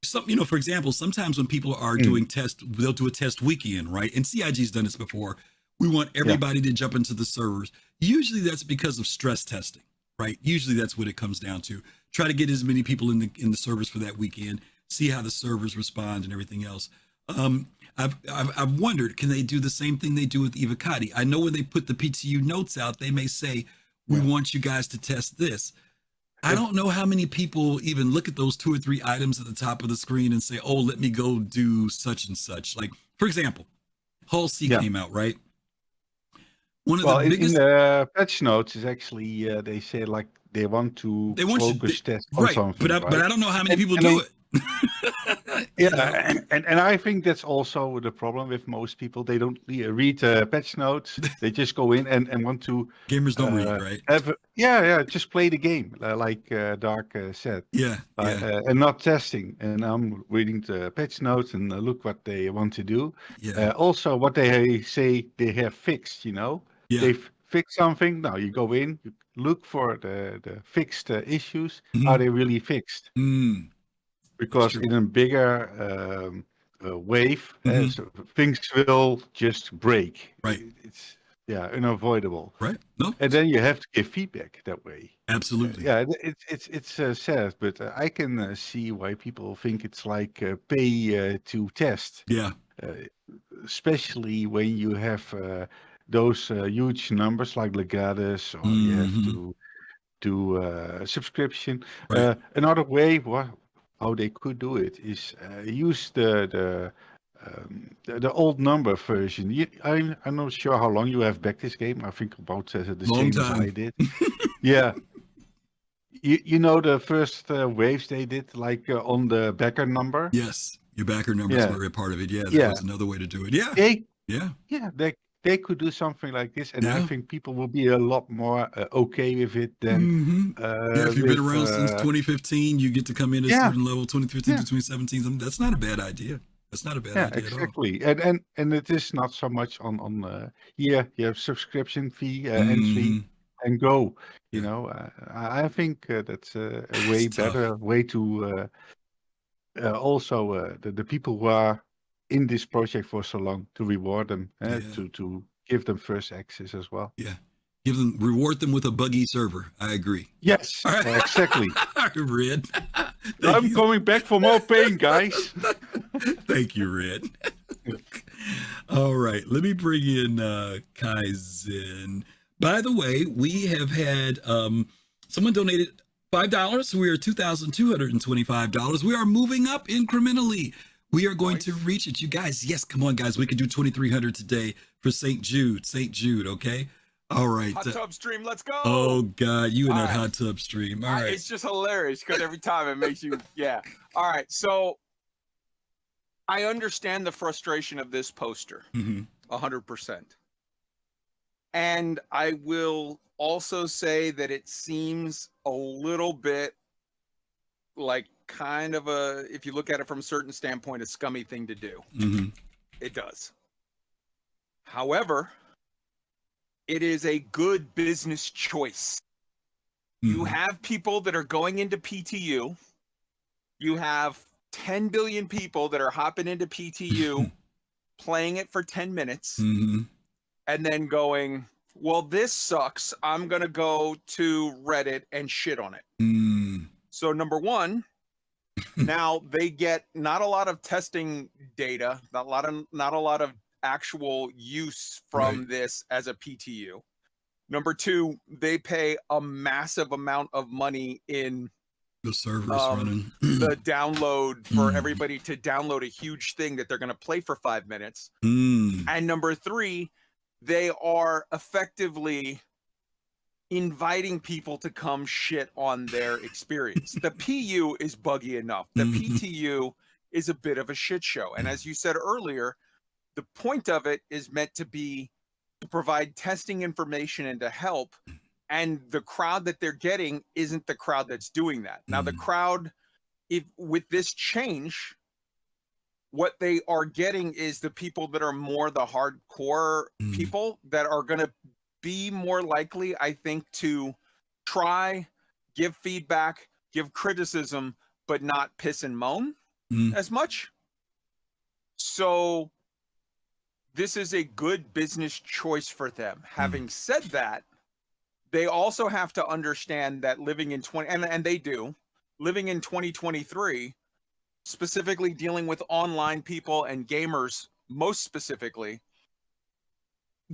for example, sometimes when people are doing tests, they'll do a test weekend, right? And CIG's done this before. We want everybody to jump into the servers. Usually that's because of stress testing, right? Usually that's what it comes down to. Try to get as many people in the servers for that weekend, see how the servers respond and everything else. I've wondered, can they do the same thing they do with Evocati? I know when they put the PTU notes out, they may say, we want you guys to test this. I don't know how many people even look at those 2 or 3 items at the top of the screen and say, oh, let me go do such and such. Like, for example, Hull C came out, right? One of the biggest... in the patch notes is actually, they say like they want to focus test on something. But I don't know how many people do it. And I think that's also the problem with most people. They don't read patch notes. They just go in and want to. Gamers don't read, right? Just play the game, like Dark said. Yeah. And not testing. And I'm reading the patch notes and look what they want to do. Yeah. Also, what they say they have fixed. Yeah. They've fixed something. Now you go in, you look for the fixed issues. Are they really fixed? Because in a bigger wave, so things will just break. Right. It's unavoidable. Right. No. And then you have to give feedback that way. Absolutely. It's sad, but I can see why people think it's like pay to test. Yeah. Especially when you have those huge numbers like Legatus, or you have to do subscription. Right. Another way, how they could do it is use the old number version. I'm not sure how long you have backed this game. I think about the Long same time. as I did. Yeah. You know the first waves they did, like on the backer number? Yes. Your backer numbers were a part of it. Yeah. That was another way to do it. Yeah. They could do something like this, and I think people will be a lot more okay with it than. If you've been around since 2015, you get to come in at a certain level. 2015 to 2017. That's not a bad idea. That's not a bad idea exactly. At all. And it is not so much on here. You have subscription fee, entry, and go. You know, I think that's a way better way to also the people who are in this project for so long, to reward them, to give them first access as well. Yeah. Reward them with a buggy server. I agree. Yes, exactly. Red. I'm going back for more pain, guys. Thank you, Red. All right. Let me bring in Kaizen. By the way, we have had someone donated $5. We are $2,225. We are moving up incrementally. We are going to reach it, you guys. Yes, come on, guys. We can do 2,300 today for St. Jude. St. Jude, okay? All right. Hot tub stream, let's go. Oh, God, you and that hot tub stream. All right. It's just hilarious because every time it makes you, All right, so I understand the frustration of this poster, 100%. And I will also say that it seems a little bit like kind of if you look at it from a certain standpoint, a scummy thing to do. It does. However, it is a good business choice. You have people that are going into PTU. You have 10 billion people that are hopping into PTU, playing it for 10 minutes, and then going, well, this sucks. I'm going to go to Reddit and shit on it. So number one, now they get not a lot of testing data, not a lot of actual use from this as a PTU. Number two, they pay a massive amount of money in the servers running the download for everybody to download a huge thing that they're going to play for 5 minutes. And number three, they are effectively inviting people to come shit on their experience. The PU is buggy enough. The PTU is a bit of a shit show. And as you said earlier, the point of it is meant to be to provide testing information and to help. And the crowd that they're getting isn't the crowd that's doing that. Now, the crowd, if with this change, what they are getting is the people that are more the hardcore people that are going to be more likely, I think, to try, give feedback, give criticism, but not piss and moan as much. So this is a good business choice for them. Having said that, they also have to understand that living in and they do, living in 2023, specifically dealing with online people and gamers, most specifically,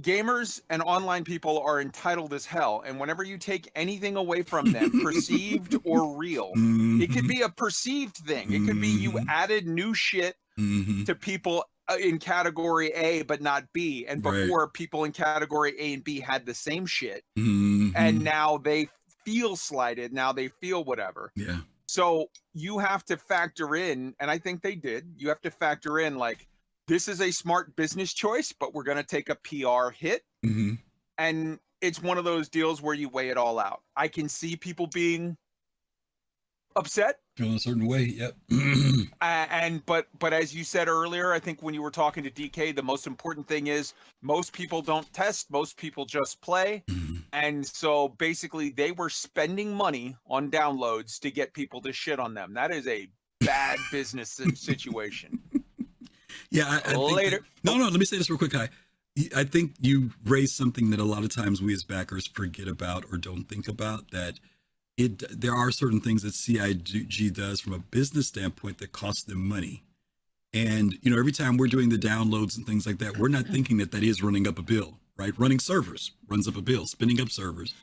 gamers and online people are entitled as hell. And whenever you take anything away from them, perceived or real, it could be a perceived thing. It could be you added new shit to people in category A, but not B. And before, people in category A and B had the same shit. And now they feel slighted. Now they feel whatever. Yeah. So you have to factor in, and I think they did, you have to factor in, like, this is a smart business choice, but we're going to take a PR hit. And it's one of those deals where you weigh it all out. I can see people being upset. Feeling a certain way, yep. But as you said earlier, I think when you were talking to DK, the most important thing is most people don't test, most people just play. And so basically they were spending money on downloads to get people to shit on them. That is a bad business situation. Yeah, I later. Think no, let me say this real quick, Kai. I think you raised something that a lot of times we as backers forget about or don't think about, that there are certain things that CIG does from a business standpoint that cost them money. And, you know, every time we're doing the downloads and things like that, we're not thinking that is running up a bill, right? Running servers runs up a bill, spinning up servers.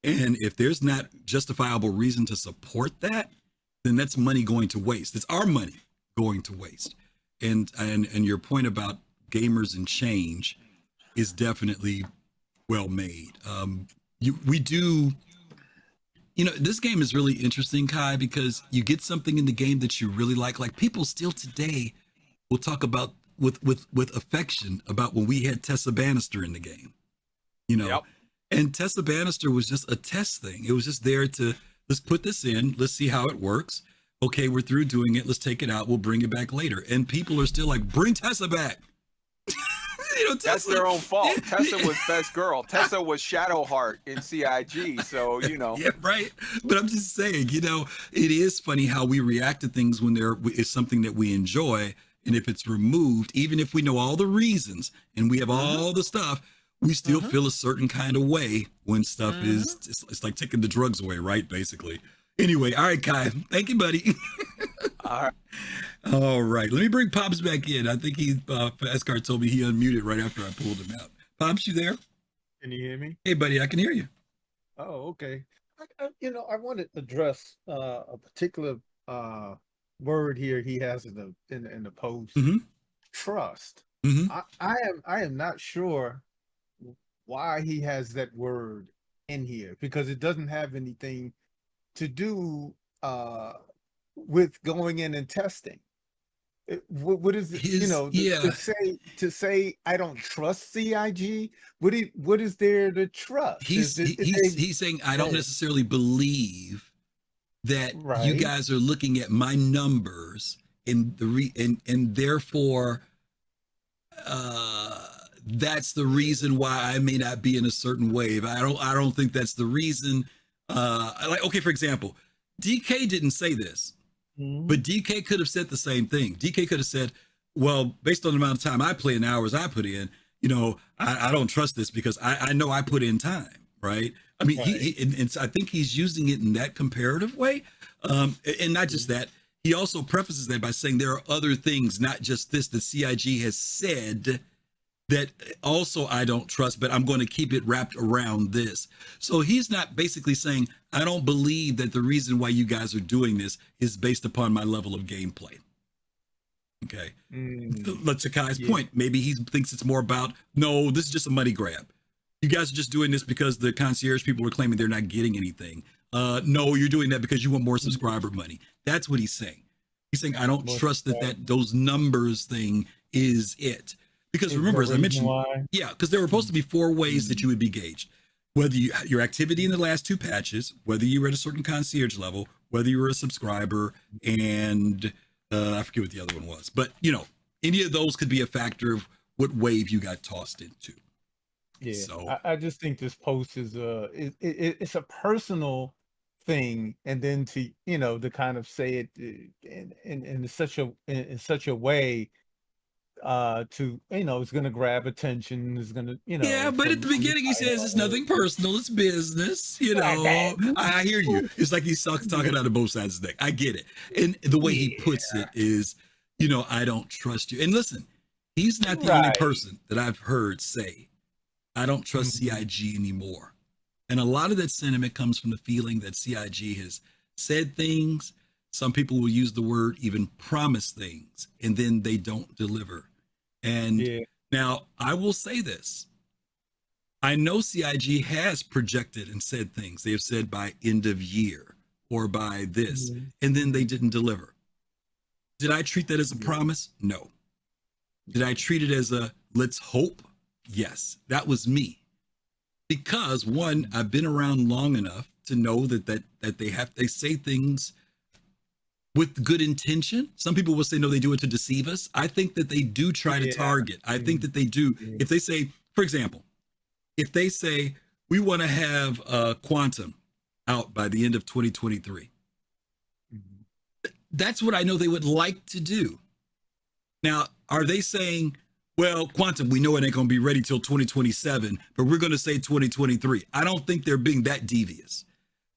And if there's not justifiable reason to support that, then that's money going to waste. It's our money going to waste. And your point about gamers and change is definitely well made. We do. You know, this game is really interesting, Kai, because you get something in the game that you really like. Like, people still today will talk about with affection about when we had Tessa Bannister in the game, you know, and Tessa Bannister was just a test thing. It was just there to, let's put this in, let's see how it works. Okay, we're through doing it. Let's take it out. We'll bring it back later. And people are still like, bring Tessa back. You know, that's their own fault. Tessa was best girl. Tessa was Shadowheart in CIG. So, you know. Yeah, right. But I'm just saying, you know, it is funny how we react to things when there is something that we enjoy. And if it's removed, even if we know all the reasons and we have all the stuff, we still feel a certain kind of way when stuff is, it's like taking the drugs away, right? Basically. Anyway, all right, Kai. Thank you, buddy. All right. All right. Let me bring Pops back in. I think Fastcard told me he unmuted right after I pulled him out. Pops, you there? Can you hear me? Hey, buddy, I can hear you. Oh, okay. I wanted to address a particular word here he has in the post. Trust. I am not sure why he has that word in here, because it doesn't have anything to do with going in and testing. What is it, you know, to say I don't trust CIG? What is there to trust? He's saying I don't necessarily believe that you guys are looking at my numbers and therefore that's the reason why I may not be in a certain wave. I don't think that's the reason. Like, okay, for example, DK didn't say this, but DK could have said the same thing. DK could have said, well, based on the amount of time I play and hours I put in, you know, I don't trust this because I know I put in time, right? I mean, and I think he's using it in that comparative way. And not just that, he also prefaces that by saying there are other things, not just this, that CIG has said that also I don't trust, but I'm going to keep it wrapped around this. So he's not basically saying, I don't believe that the reason why you guys are doing this is based upon my level of gameplay. Okay. Let's Sakai's point. Maybe he thinks it's more about, no, this is just a money grab. You guys are just doing this because the concierge people are claiming they're not getting anything. No, you're doing that because you want more subscriber money. That's what he's saying. He's saying, I don't trust that those numbers thing is it. Because remember, as I mentioned, because there were supposed to be 4 ways that you would be gauged. Whether your activity in the last 2 patches, whether you were at a certain concierge level, whether you were a subscriber, and I forget what the other one was. But, you know, any of those could be a factor of what wave you got tossed into. Yeah, so I just think this post is it's a personal thing, and then to to kind of say it in such a way to it's going to grab attention, is going to but at the beginning he says it's nothing personal, it's business. I hear you. It's like he's talking out of both sides of the neck. I get it, and the way he puts it is, I don't trust you. And listen, he's not the only person that I've heard say, I don't trust CIG anymore. And a lot of that sentiment comes from the feeling that CIG has said things. Some people will use the word even promise things, and then they don't deliver. And now I will say this. I know CIG has projected and said things. They have said by end of year or by this, and then they didn't deliver. Did I treat that as a promise? No. Did I treat it as a let's hope? Yes, that was me. Because one, I've been around long enough to know that they say things with good intention. Some people will say, no, they do it to deceive us. I think that they do try to target. I think that they do. If they say, for example, if they say, we want to have Quantum out by the end of 2023, that's what I know they would like to do. Now, are they saying, well, Quantum, we know it ain't going to be ready till 2027, but we're going to say 2023. I don't think they're being that devious.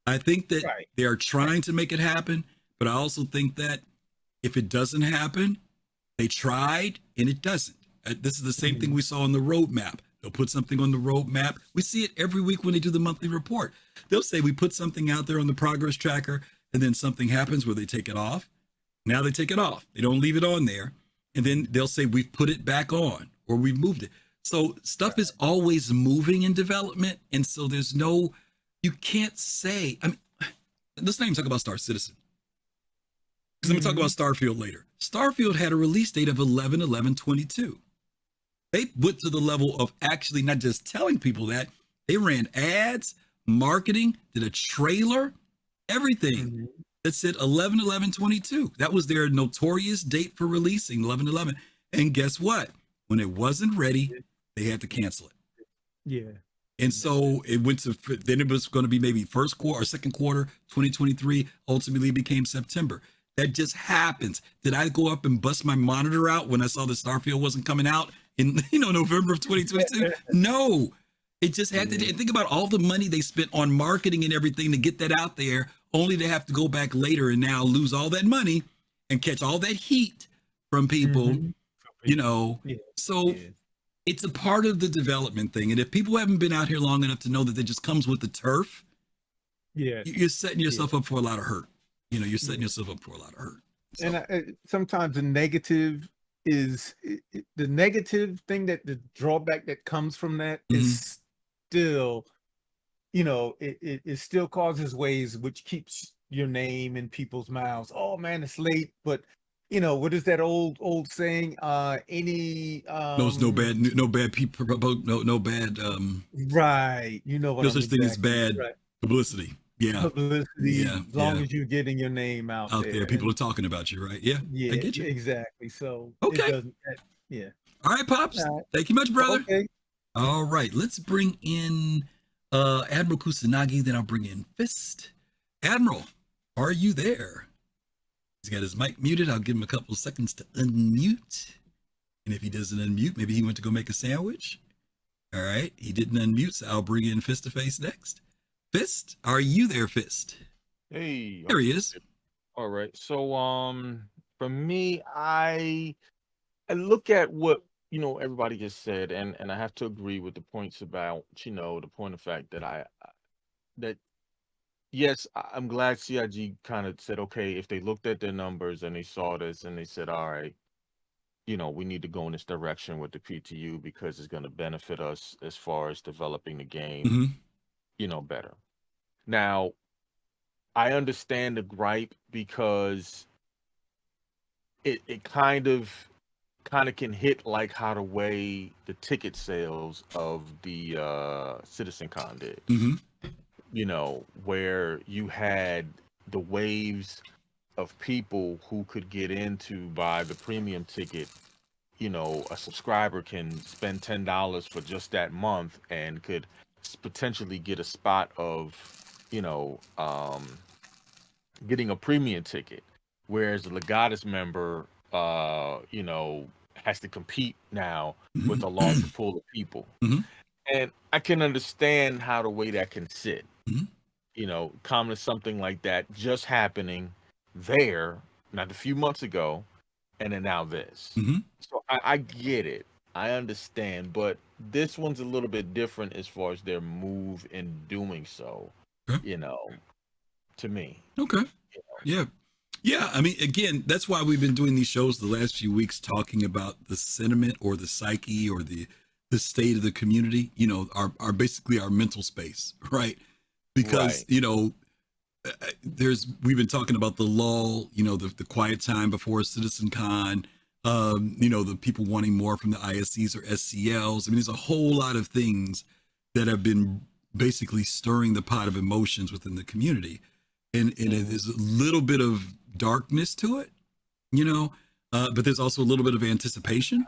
I think that they are trying to make it happen, but I also think that if it doesn't happen, they tried and it doesn't. This is the same thing we saw on the roadmap. They'll put something on the roadmap. We see it every week when they do the monthly report. They'll say we put something out there on the progress tracker, and then something happens where they take it off. Now they take it off. They don't leave it on there. And then they'll say, we've put it back on, or we've moved it. So stuff is always moving in development. And so you can't say, let's not even talk about Star Citizen, because I'm going to talk about Starfield later. Starfield had a release date of 11/11/22. They went to the level of actually not just telling people that, they ran ads, marketing, did a trailer, everything. That said 11/11/22. That was their notorious date for releasing 11/11. And guess what? When it wasn't ready, they had to cancel it. Yeah. And so it went to, then it was going to be maybe first quarter or second quarter 2023. Ultimately it became September. That just happens. Did I go up and bust my monitor out when I saw that Starfield wasn't coming out in November of 2022? No. It just had to. And think about all the money they spent on marketing and everything to get that out there, only to have to go back later and now lose all that money and catch all that heat from people, So it's a part of the development thing. And if people haven't been out here long enough to know that it just comes with the turf, you're setting yourself up for a lot of hurt. You're setting yourself up for a lot of hurt. So. And sometimes the negative is the negative thing, that the drawback that comes from that is still, it still causes waves, which keeps your name in people's mouths. Oh man, it's late, but what is that old saying? No bad people, no bad. Right. No such thing as bad publicity. Yeah. Publicity. As long as you're getting your name out there. People are talking about you, right? Yeah. I get you. Exactly. So okay. All right, Pops. All right. Thank you much, brother. Okay. All right, let's bring in Admiral Kusanagi, then I'll bring in Fist. Admiral, are you there? He's got his mic muted. I'll give him a couple of seconds to unmute. And if he doesn't unmute, maybe he went to go make a sandwich. All right, he didn't unmute, so I'll bring in Fist to Face next. Fist, are you there, Fist? Hey, There he is. all right. So for me, I look at what everybody just said, and I have to agree with the points about the point of fact that that yes, I'm glad CIG kind of said, okay, if they looked at their numbers and they saw this and they said, all right, we need to go in this direction with the PTU because it's going to benefit us as far as developing the game, better. Now, I understand the gripe because it kind of can hit like how the way the ticket sales of the CitizenCon did. Where you had the waves of people who could get in to buy the premium ticket. A subscriber can spend $10 for just that month and could potentially get a spot of, getting a premium ticket. Whereas the Legatus member, has to compete now with a larger pool of people. And I can understand how the way that can sit. Common something like that just happening there, not a few months ago, and then now this. So I get it. I understand. But this one's a little bit different as far as their move in doing so, to me. Okay. Yeah. Yeah. I mean, again, that's why we've been doing these shows the last few weeks, talking about the sentiment or the psyche or the state of the community, our basically our mental space, right? Because, Right. We've been talking about the lull, the quiet time before CitizenCon, the people wanting more from the ISCs or SCLs. I mean, there's a whole lot of things that have been basically stirring the pot of emotions within the community. And there's a little bit of darkness to it, but there's also a little bit of anticipation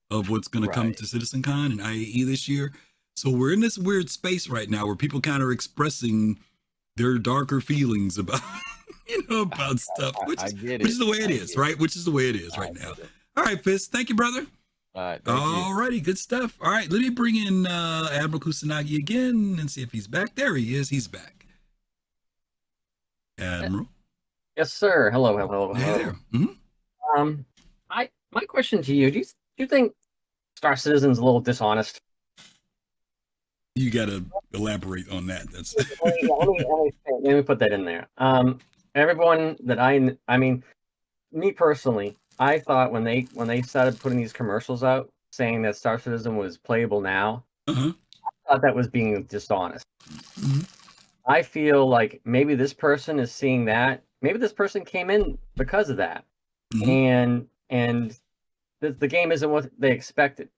of what's going to come to CitizenCon and IAE this year. So we're in this weird space right now where people kind of are expressing their darker feelings about, about stuff, which is the way it is, right? Which is the way it is right now. All right, Fist. Thank you, brother. All right. All righty. Good stuff. All right. Let me bring in Admiral Kusanagi again and see if he's back. There he is. He's back. Admiral. Yes, sir. Hello. Hey there. Mm-hmm. My question to you: Do you think Star Citizen's a little dishonest? You got to elaborate on that. That's let me put that in there. Everyone that I mean, me personally, I thought when they started putting these commercials out saying that Star Citizen was playable now, I thought that was being dishonest. I feel like maybe this person is seeing that. Maybe this person came in because of that, and the game isn't what they expected.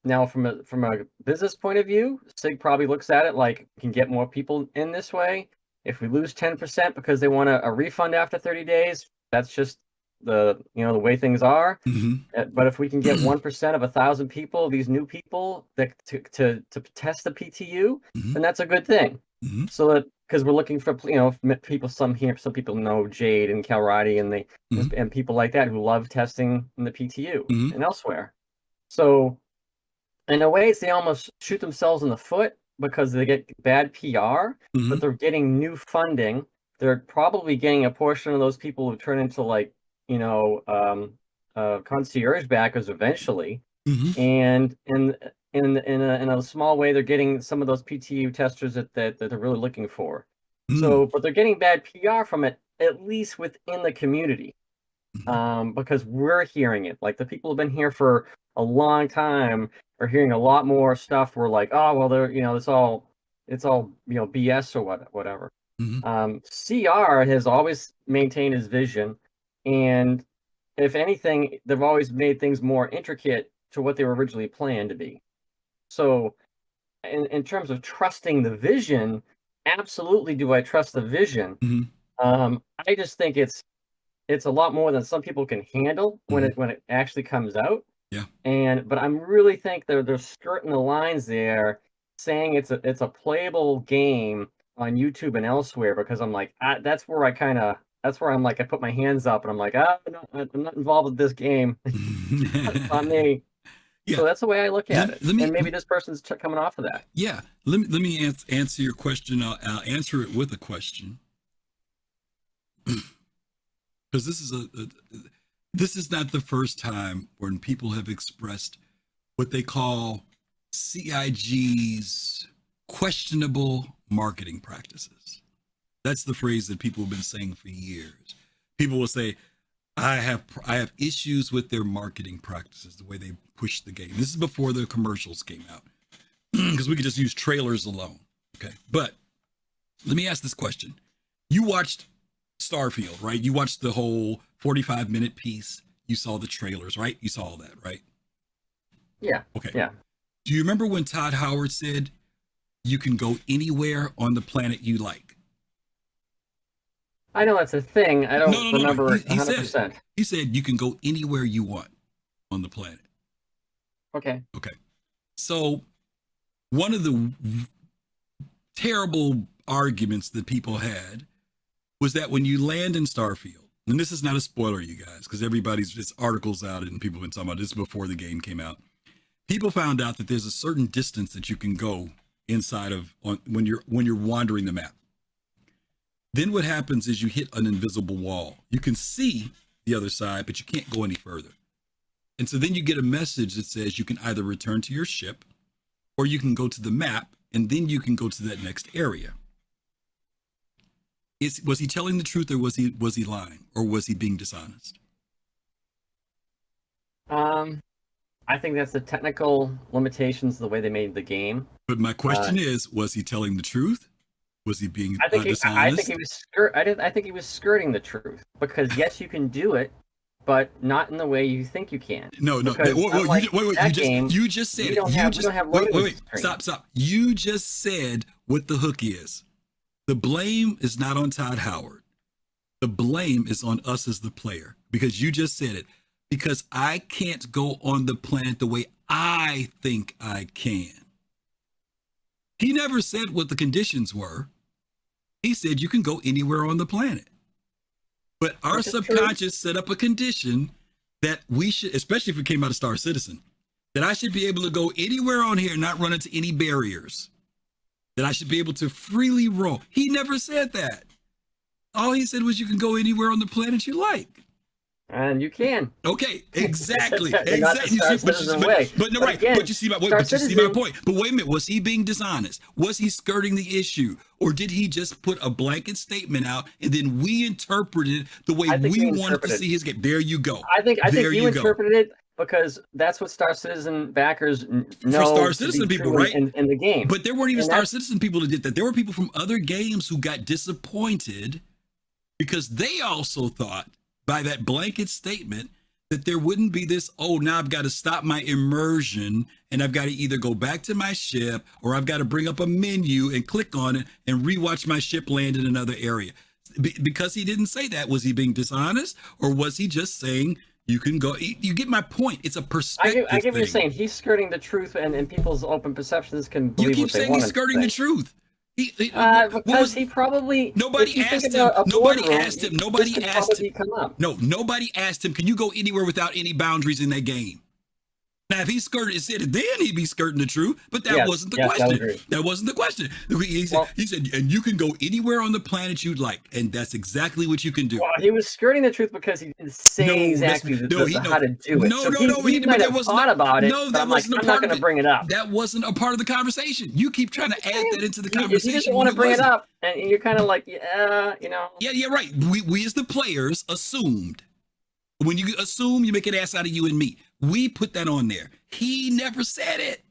Now, from a business point of view, SIG probably looks at it like we can get more people in this way. If we lose 10% because they want a refund after 30 days, that's just the way things are. But if we can get 1% of 1,000 people, these new people that to test the PTU, then that's a good thing. So that because we're looking for people, some people know Jade and Calradi and people like that who love testing in the PTU and elsewhere. So in a way, they almost shoot themselves in the foot because they get bad PR, but they're getting new funding. They're probably getting a portion of those people who turn into concierge backers eventually, and in a small way, they're getting some of those PTU testers that they're really looking for. So, but they're getting bad PR from it, at least within the community, because we're hearing it. Like the people who've been here for a long time are hearing a lot more stuff. We're like, oh well, they're it's all BS or whatever. CR has always maintained his vision, and if anything, they've always made things more intricate to what they were originally planned to be. So, in terms of trusting the vision, absolutely do I trust the vision. I just think it's a lot more than some people can handle when it actually comes out. Yeah. But I'm really think they're skirting the lines there, saying it's a playable game on YouTube and elsewhere, because I'm like, that's where I'm like, I put my hands up and I'm like, no, I'm not involved with this game. It's not me. Yeah. So that's the way I look at it. And maybe this person's coming off of that. Yeah. Let me answer your question. I'll answer it with a question. Because this is not the first time when people have expressed what they call CIG's questionable marketing practices. That's the phrase that people have been saying for years. People will say, I have issues with their marketing practices, the way they push the game. This is before the commercials came out, because we could just use trailers alone. Okay. But let me ask this question. You watched Starfield, right? You watched the whole 45-minute piece. You saw the trailers, right? You saw all that, right? Yeah. Okay. Yeah. Do you remember when Todd Howard said you can go anywhere on the planet you like? I know that's a thing. I don't remember it 100%. He said you can go anywhere you want on the planet. Okay. Okay. So one of the terrible arguments that people had was that when you land in Starfield, and this is not a spoiler, you guys, because it's articles out and people have been talking about this before the game came out. People found out that there's a certain distance that you can go inside of when you're wandering the map. Then what happens is you hit an invisible wall. You can see the other side, but you can't go any further. And so then you get a message that says you can either return to your ship or you can go to the map, and then you can go to that next area. Was he telling the truth, or was he lying, or was he being dishonest? I think that's the technical limitations of the way they made the game. But my question is, was he telling the truth? Was he being dishonest? I think he was skirting the truth, because yes, you can do it, but not in the way you think you can. No. You just said it. Wait. Stop. You just said what the hook is. The blame is not on Todd Howard. The blame is on us as the player, because you just said it. Because I can't go on the planet the way I think I can. He never said what the conditions were. He said you can go anywhere on the planet. But our subconscious set up a condition that we should, especially if we came out of Star Citizen, that I should be able to go anywhere on here and not run into any barriers. That I should be able to freely roam. He never said that. All he said was you can go anywhere on the planet you like. And you can. Okay, exactly. But you see my point. But wait a minute, was he being dishonest? Was he skirting the issue? Or did he just put a blanket statement out and then we interpreted the way we wanted to see his game? There you go. I think you interpreted it because that's what Star Citizen backers know. For Star Citizen people, right? In the game. But there weren't even Star Citizen people that did that. There were people from other games who got disappointed because they also thought, by that blanket statement, that there wouldn't be this, now I've got to stop my immersion and I've got to either go back to my ship or I've got to bring up a menu and click on it and rewatch my ship land in another area. Because he didn't say that, was he being dishonest, or was he just saying you can go? You get my point. It's a perspective I get what you're saying. He's skirting the truth, and people's open perceptions can believe what they want. You keep saying he's skirting the truth. Because he probably nobody asked him. Nobody asked him. Nobody asked him. No, nobody asked him. Can you go anywhere without any boundaries in that game? Now, if he said it, then he'd be skirting the truth. But that wasn't the question. That wasn't the question. He said, and you can go anywhere on the planet you'd like, and that's exactly what you can do. Well, he was skirting the truth because he didn't say exactly how to do it. He might have thought about it. No, that wasn't. I'm not going to bring it up. That wasn't a part of the conversation. You keep trying to add that into the conversation. You just want to bring it up, and you're kind of like, Yeah, right. We as the players assumed. When you assume, you make an ass out of you and me. We put that on there. He never said it.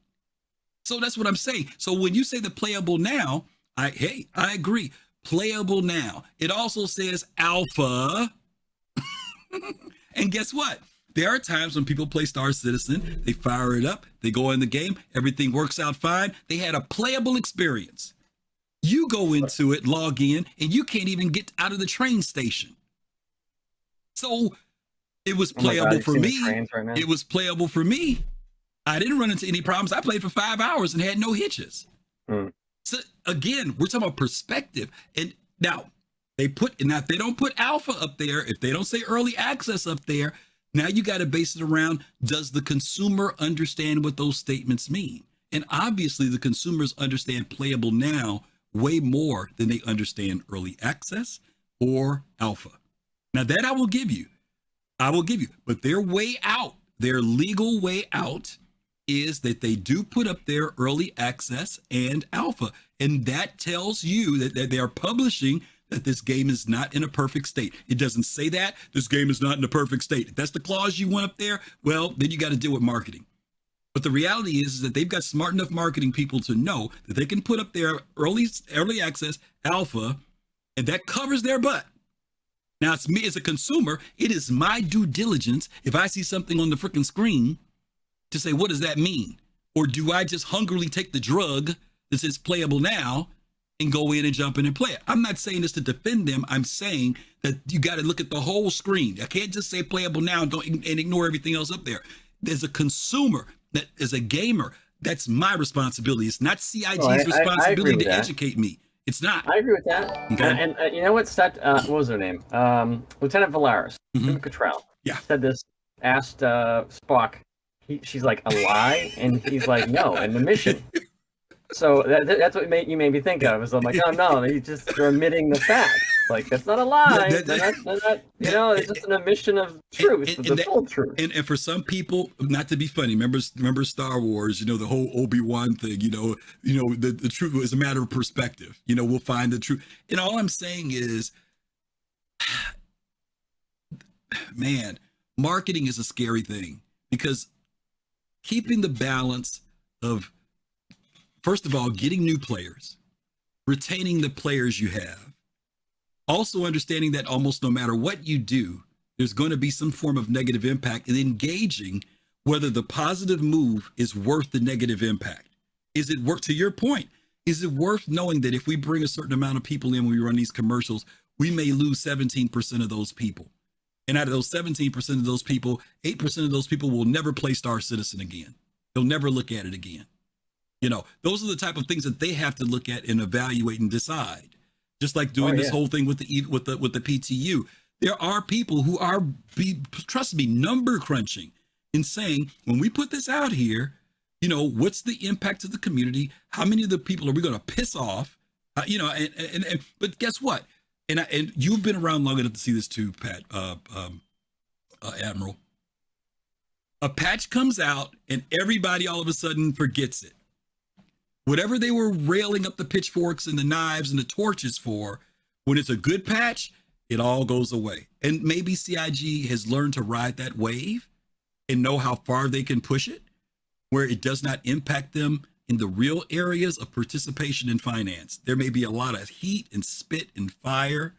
So that's what I'm saying. So when you say the playable now, I agree. Playable now. It also says alpha. And guess what? There are times when people play Star Citizen, they fire it up, they go in the game, everything works out fine. They had a playable experience. You go into it, log in, and you can't even get out of the train station. So It was Oh my God, playable you for see the me. trains right now? It was playable for me. I didn't run into any problems. I played for 5 hours and had no hitches. So again, we're talking about perspective. And now if they don't put alpha up there, if they don't say early access up there, now you got to base it around, does the consumer understand what those statements mean? And obviously the consumers understand playable now way more than they understand early access or alpha. Now that I will give you, but their way out, their legal way out is that they do put up their early access and alpha. And that tells you that they are publishing that this game is not in a perfect state. It doesn't say that this game is not in a perfect state. If that's the clause you want up there, well, then you got to deal with marketing. But the reality is that they've got smart enough marketing people to know that they can put up their early access alpha, and that covers their butt. Now, it's me as a consumer, it is my due diligence if I see something on the freaking screen to say, what does that mean? Or do I just hungrily take the drug that says playable now and go in and jump in and play it? I'm not saying this to defend them. I'm saying that you got to look at the whole screen. I can't just say playable now and ignore everything else up there. There's a consumer, that as a gamer, that's my responsibility. It's not CIG's responsibility to educate me. It's not. I agree with that. Okay. And you know what? What was her name? Lieutenant Valaris, Cottrell. Yeah. Said this, asked Spock, she's like, a lie? And he's like, no, and the mission. So that's what you made me think of. I'm like, oh no, he's just admitting the fact. Like, that's not a lie. They're not, it's just an admission of truth, the full truth. And for some people, not to be funny, remember Star Wars, the whole Obi-Wan thing, the truth is a matter of perspective. We'll find the truth. And all I'm saying is, man, marketing is a scary thing, because keeping the balance of, first of all, getting new players, retaining the players you have, also understanding that almost no matter what you do, there's going to be some form of negative impact, and engaging whether the positive move is worth the negative impact. Is it worth, to your point, is it worth knowing that if we bring a certain amount of people in when we run these commercials, we may lose 17% of those people? And out of those 17% of those people, 8% of those people will never play Star Citizen again. They'll never look at it again. Those are the type of things that they have to look at and evaluate and decide. Just like doing this whole thing with the PTU. There are people who are, trust me, number crunching and saying, when we put this out here, what's the impact to the community? How many of the people are we going to piss off? But guess what? And you've been around long enough to see this too, Pat, Admiral. A patch comes out and everybody all of a sudden forgets it. Whatever they were railing up the pitchforks and the knives and the torches for, when it's a good patch, it all goes away. And maybe CIG has learned to ride that wave and know how far they can push it, where it does not impact them in the real areas of participation in finance. There may be a lot of heat and spit and fire,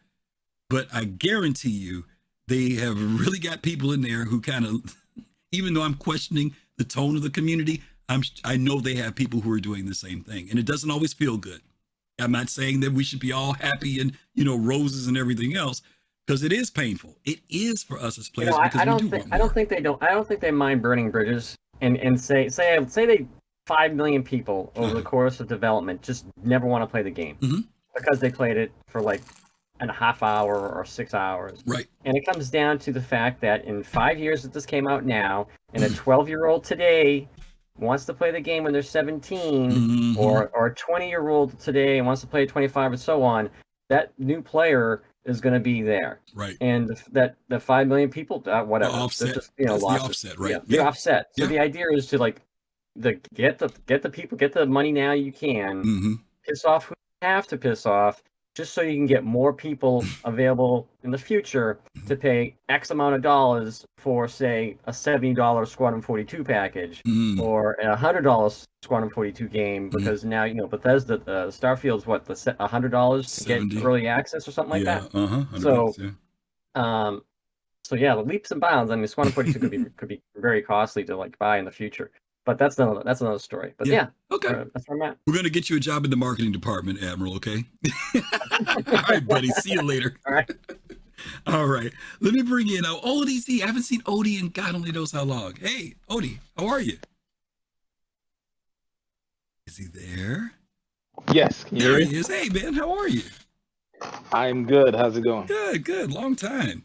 but I guarantee you, they have really got people in there who kind of, even though I'm questioning the tone of the community, I know they have people who are doing the same thing, and it doesn't always feel good. I'm not saying that we should be all happy and roses and everything else, because it is painful. It is for us as players. I don't think they mind burning bridges and say they 5 million people over the course of development just never want to play the game because they played it for like a half hour or 6 hours. Right. And it comes down to the fact that in 5 years that this came out now, and a 12-year-old today wants to play the game when they're 17, or a 20-year-old today and wants to play at 25 and so on, that new player is going to be there. Right. And that the 5 million people, whatever. The offset. Just, That's the offset, right? Yeah, the offset. So the idea is to get the people, get the money now you can, piss off who you have to piss off, just so you can get more people available in the future to pay X amount of dollars for, say, a $70 Squadron 42 package or a $100 Squadron 42 game, because now, Bethesda, Starfield's what, $100 to get early access or something like that? So, the leaps and bounds. I mean, Squadron 42 could be very costly to buy in the future. But that's another story. But okay. That's where I'm at. We're going to get you a job in the marketing department, Admiral, okay? All right, buddy. See you later. All right. All right. Let me bring in Odie. See, I haven't seen Odie in God only knows how long. Hey, Odie, how are you? Is he there? Yes, can you There hear he me? is. Hey, man, how are you? I'm good. How's it going? Good. Long time.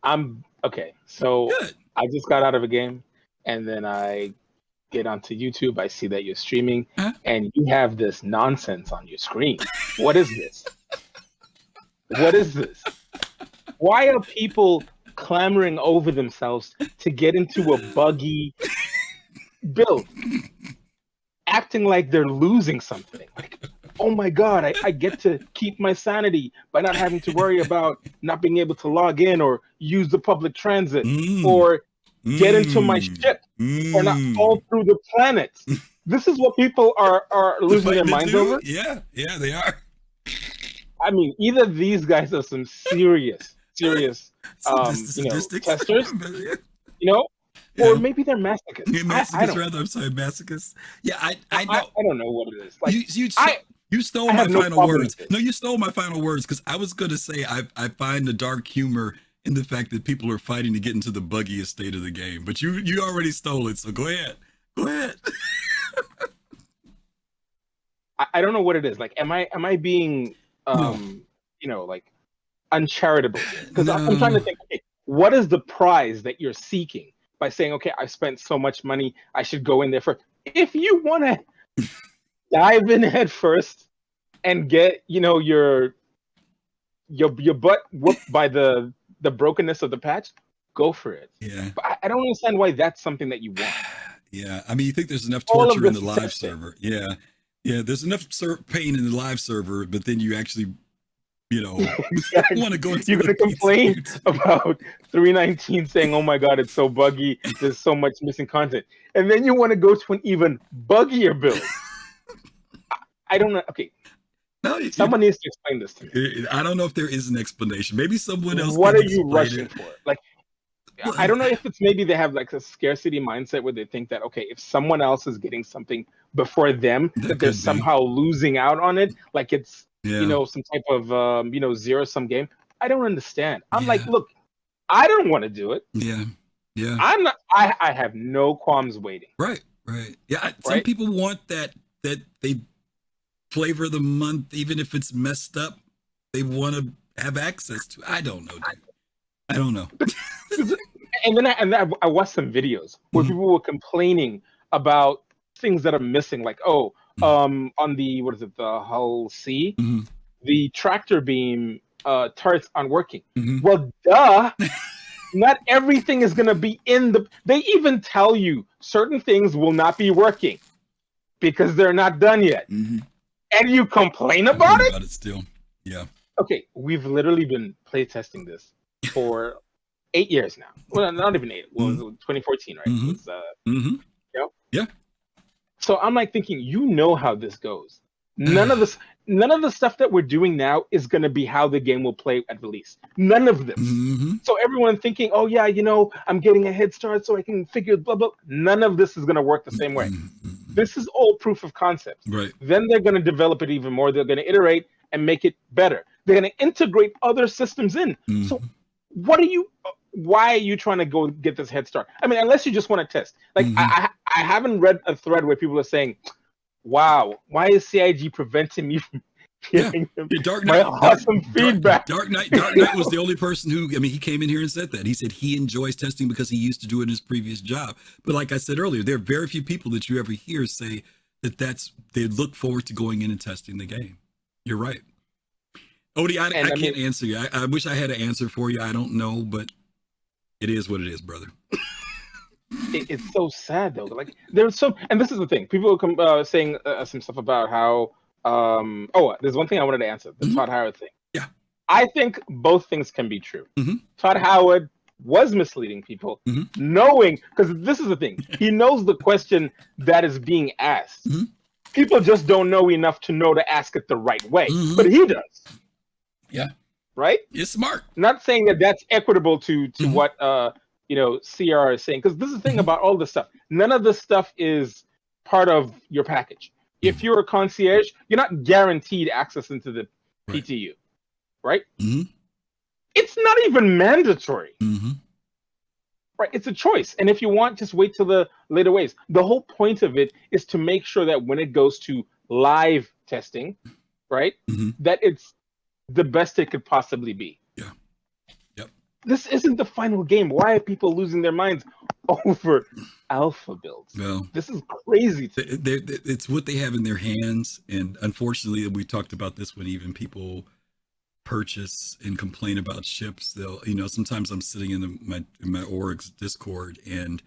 I'm okay. So Good. I just got out of a game, and then I get onto YouTube. I see that you're streaming, Huh? and you have this nonsense on your screen. What is this? What is this? Why are people clamoring over themselves to get into a buggy build, acting like they're losing something? Like, oh my God, I get to keep my sanity by not having to worry about not being able to log in or use the public transit or get into my ship or not fall through the planets. This is what people are losing their minds over? Yeah, they are. I mean, either these guys are some serious Sadistics. testers, Yeah. or maybe they're masochists. I'm sorry, masochists. Yeah, I know. I don't know what it is. Like, you stole my final words. No, you stole my final words because I was going to say I find the dark humor in the fact that people are fighting to get into the buggiest state of the game. But you already stole it, so go ahead. I don't know what it is. Like, am I being like uncharitable? Because I'm trying to think, okay, what is the prize that you're seeking by saying, okay, I spent so much money, I should go in there first? If you want to dive in head first and get your butt whooped by the brokenness of the patch, go for it. Yeah. But I don't understand why that's something that you want. Yeah. I mean, you think there's enough torture in the live server. Yeah. Yeah. There's enough pain in the live server, but then you actually, want to go into you're going to complain about 319 saying, oh my God, it's so buggy. There's so much missing content. And then you want to go to an even buggier build. I don't know. Okay. No, someone needs to explain this to me. I don't know if there is an explanation. Maybe someone else. What are you rushing for? Like, I don't know if it's maybe they have like a scarcity mindset where they think that, okay, if someone else is getting something before them, that they're somehow losing out on it. Like it's, some type of, zero-sum game. I don't understand. I'm like, look, I don't want to do it. Yeah. Yeah. I'm not, I have no qualms waiting. Right. Yeah. Some people want that they flavor of the month, even if it's messed up, they want to have access to. I don't know, dude. I don't know. And then I watched some videos where people were complaining about things that are missing, like on the the Hull C, the tractor beam turrets aren't working. Well, duh. Not everything is gonna be in the. They even tell you certain things will not be working because they're not done yet, and you complain about it. Still, yeah. Okay, we've literally been playtesting this for 8 years now. Well, not even 8. Well, it was 2014, right? It was, Yeah. So I'm like thinking, how this goes. None of the stuff that we're doing now is going to be how the game will play at release. None of this. So everyone thinking, oh yeah, I'm getting a head start so I can figure blah blah. None of this is going to work the same way. This is all proof of concept. Right. Then they're going to develop it even more. They're going to iterate and make it better. They're going to integrate other systems in. So why are you trying to go get this head start? I mean, unless you just want to test. Like I haven't read a thread where people are saying, wow, why is CIG preventing me from getting Dark Knight, awesome feedback? Dark Knight was the only person who, he came in here and said that. He said he enjoys testing because he used to do it in his previous job. But like I said earlier, there are very few people that you ever hear say that they look forward to going in and testing the game. You're right. Odie, I can't answer you. I wish I had an answer for you. I don't know, but it is what it is, brother. It's so sad though. Like there's so, and this is the thing. People come saying some stuff about how. There's one thing I wanted to answer. The Todd Howard thing. Yeah. I think both things can be true. Todd Howard was misleading people, knowing, because this is the thing. He knows the question that is being asked. People just don't know enough to know to ask it the right way, but he does. Yeah. Right. It's smart. Not saying that that's equitable to what CR is saying, because this is the thing about all this stuff. None of this stuff is part of your package. If you're a concierge, you're not guaranteed access into the PTU, right? It's not even mandatory. Mm-hmm. Right, it's a choice. And if you want, just wait till the later waves. The whole point of it is to make sure that when it goes to live testing, right, that it's the best it could possibly be. Yeah. Yep. This isn't the final game. Why are people losing their minds over alpha builds? Well, this is crazy. It's what they have in their hands. And unfortunately, we talked about this when even people purchase and complain about ships. They'll, sometimes I'm sitting in my org's Discord and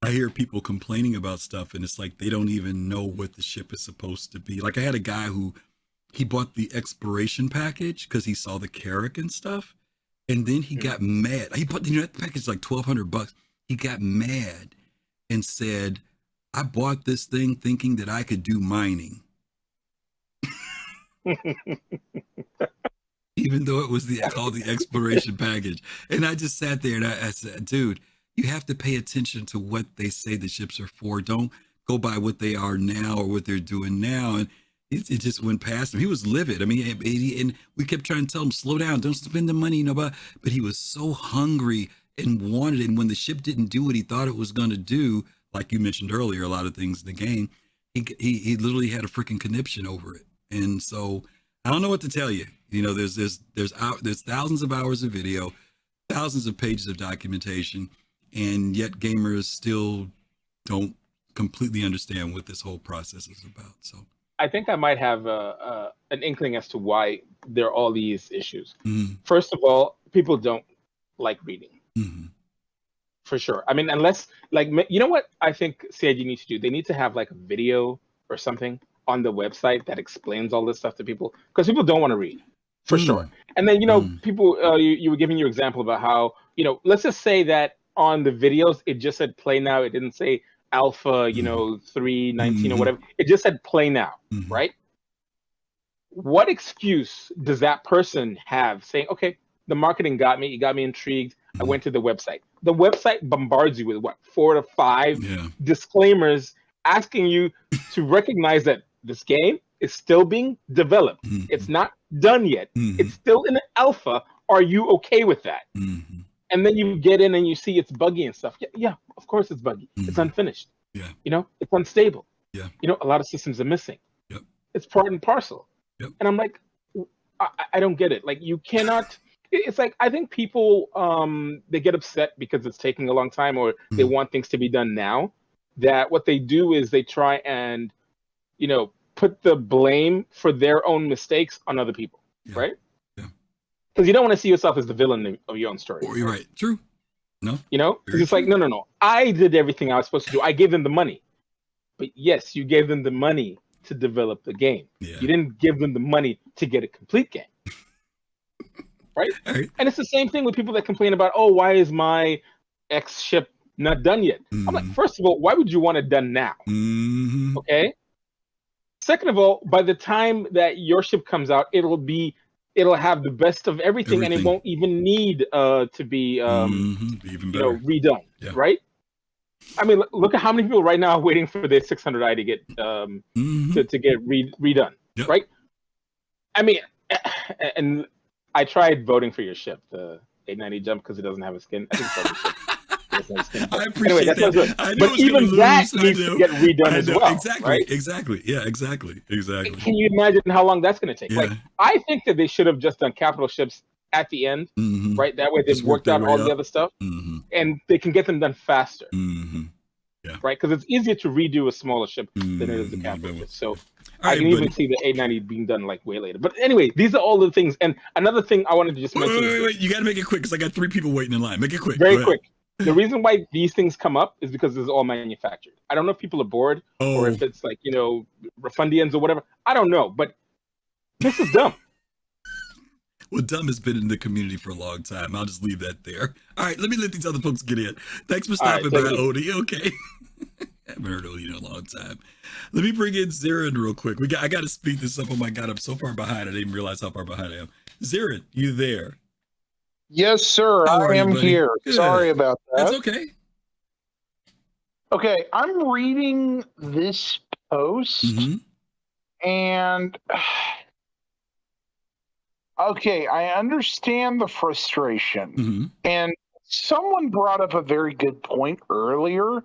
I hear people complaining about stuff, and it's like they don't even know what the ship is supposed to be. Like I had a guy who he bought the exploration package because he saw the Carrack and stuff, and then he got mad. He bought that package is like $1,200. He got mad and said, "I bought this thing thinking that I could do mining." Even though it was called the exploration package. And I just sat there and I said, dude, you have to pay attention to what they say the ships are for. Don't go by what they are now or what they're doing now. And it just went past him. He was livid. I mean, and we kept trying to tell him, slow down, don't spend the money, but he was so hungry and wanted it. And when the ship didn't do what he thought it was going to do, like you mentioned earlier, a lot of things in the game, he literally had a freaking conniption over it. And so I don't know what to tell you. There's thousands of hours of video, thousands of pages of documentation, and yet gamers still don't completely understand what this whole process is about. So I think I might have an inkling as to why there are all these issues. First of all, people don't like reading. For sure. I mean, unless, you know what I think CIG needs to do? They need to have like a video or something on the website that explains all this stuff to people, because people don't want to read. For sure. And then, people, you were giving your example about how, let's just say that on the videos, it just said play now. It didn't say alpha, 3.19 or whatever. It just said play now, right? What excuse does that person have saying, okay, the marketing got me, it got me intrigued. I went to the website. The website bombards you with 4 to 5 disclaimers asking you to recognize that this game is still being developed. It's not done yet. It's still in alpha. Are you okay with that? And then you get in and you see it's buggy and stuff. Yeah, of course it's buggy. It's unfinished. Yeah. It's unstable. Yeah. A lot of systems are missing. Yep. It's part and parcel. Yep. And I'm like, I don't get it. Like, you cannot. It's like, I think people they get upset because it's taking a long time, or they want things to be done now. That what they do is they try and put the blame for their own mistakes on other people, right? Yeah. Because you don't want to see yourself as the villain of your own story. You're right. True. No. Because it's like, no. I did everything I was supposed to do. I gave them the money. But yes, you gave them the money to develop the game. Yeah. You didn't give them the money to get a complete game. Right? And it's the same thing with people that complain about, why is my X ship not done yet? I'm like, first of all, why would you want it done now? Okay. Second of all, by the time that your ship comes out, it'll have the best of everything. And it won't even need to be even better. Redone. Yeah. Right? I mean, look at how many people right now are waiting for their 600i to get to get redone. Yep. Right? I mean, and I tried voting for your ship, the 890 jump, because it doesn't have a skin. I think I appreciate that. I know but even that needs to get redone as well. Exactly. Right? Exactly. Yeah. Exactly. Can you imagine how long that's going to take? Yeah. Like, I think that they should have just done capital ships at the end, right? That way they've worked out all the other stuff, and they can get them done faster. Yeah. Right? Because it's easier to redo a smaller ship than it is a capital ship. So I can even see the 890 being done like way later. But anyway, these are all the things. And another thing I wanted to just mention. Wait. You got to make it quick, because I got 3 people waiting in line. Make it quick. Very quick. The reason why these things come up is because it's all manufactured. I don't know if people are bored or if it's like, refundians or whatever. I don't know, but this is dumb. Well, dumb has been in the community for a long time. I'll just leave that there. All right, let me let these other folks get in. Thanks for stopping by, Odie. Okay. I haven't heard Odie in a long time. Let me bring in Zarin real quick. I got to speed this up. Oh my God, I'm so far behind. I didn't even realize how far behind I am. Zarin, you there? Yes, sir. I am here. Good. Sorry about that. That's okay. Okay, I'm reading this post, and Okay, I understand the frustration. And someone brought up a very good point earlier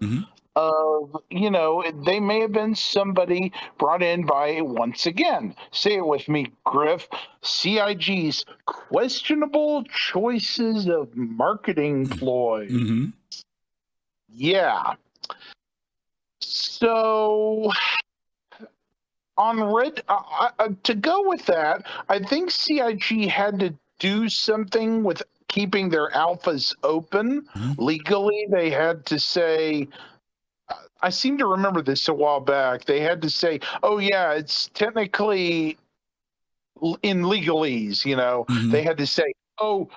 of, they may have been somebody brought in by, once again, say it with me, Griff, CIG's questionable choices of marketing ploys. Yeah. So on to go with that, I think CIG had to do something with keeping their alphas open. Legally, they had to say, I seem to remember this a while back, they had to say, oh yeah, it's technically in legalese, they had to say, oh,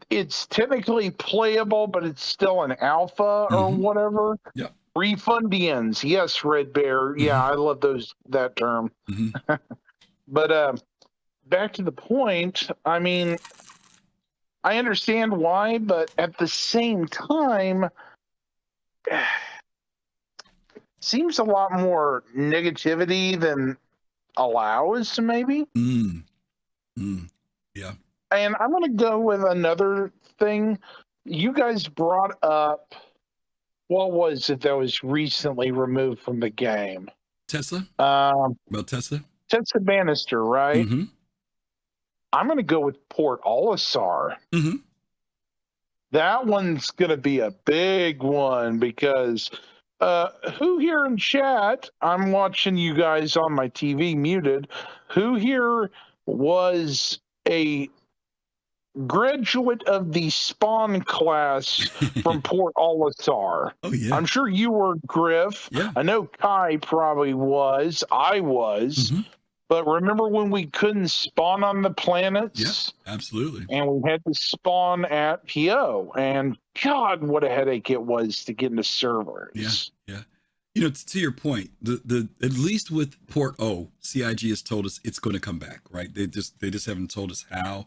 it's technically playable, but it's still an alpha or whatever. Yep. Refundians, yes, Red Bear. Yeah, I love that term. But back to the point, I mean, I understand why, but at the same time, seems a lot more negativity than allows, maybe. Yeah. And I'm going to go with another thing. You guys brought up, what was it that was recently removed from the game? Tessa? Well, Tessa? Tessa Bannister, right? I'm going to go with Port Olisar. That one's going to be a big one because who here in chat, I'm watching you guys on my TV muted, who here was a graduate of the Spawn class from Port Olisar? Oh, yeah. I'm sure you were, Griff. Yeah. I know Kai probably was. I was. But remember when we couldn't spawn on the planets? Yeah, absolutely. And we had to spawn at PO. And God, what a headache it was to get into servers. Yeah. To your point, the at least with Port O, CIG has told us it's going to come back, right? They just haven't told us how.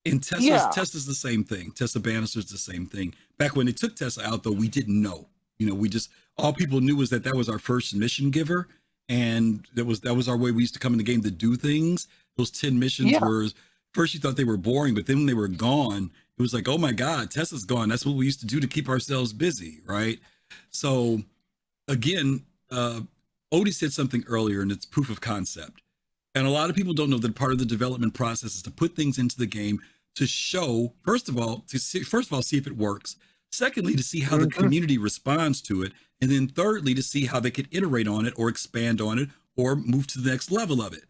And Tessa's the same thing. Tessa Bannister's the same thing. Back when they took Tessa out, though, we didn't know. All people knew was that was our first mission giver. And that was our way we used to come in the game to do things. Those 10 missions were, first you thought they were boring, but then when they were gone, it was like, oh my God, Tessa's gone. That's what we used to do to keep ourselves busy, right? So again, Odie said something earlier, and it's proof of concept. And a lot of people don't know that part of the development process is to put things into the game to show, first of all, see if it works. Secondly, to see how the community responds to it. And then thirdly, to see how they could iterate on it or expand on it or move to the next level of it.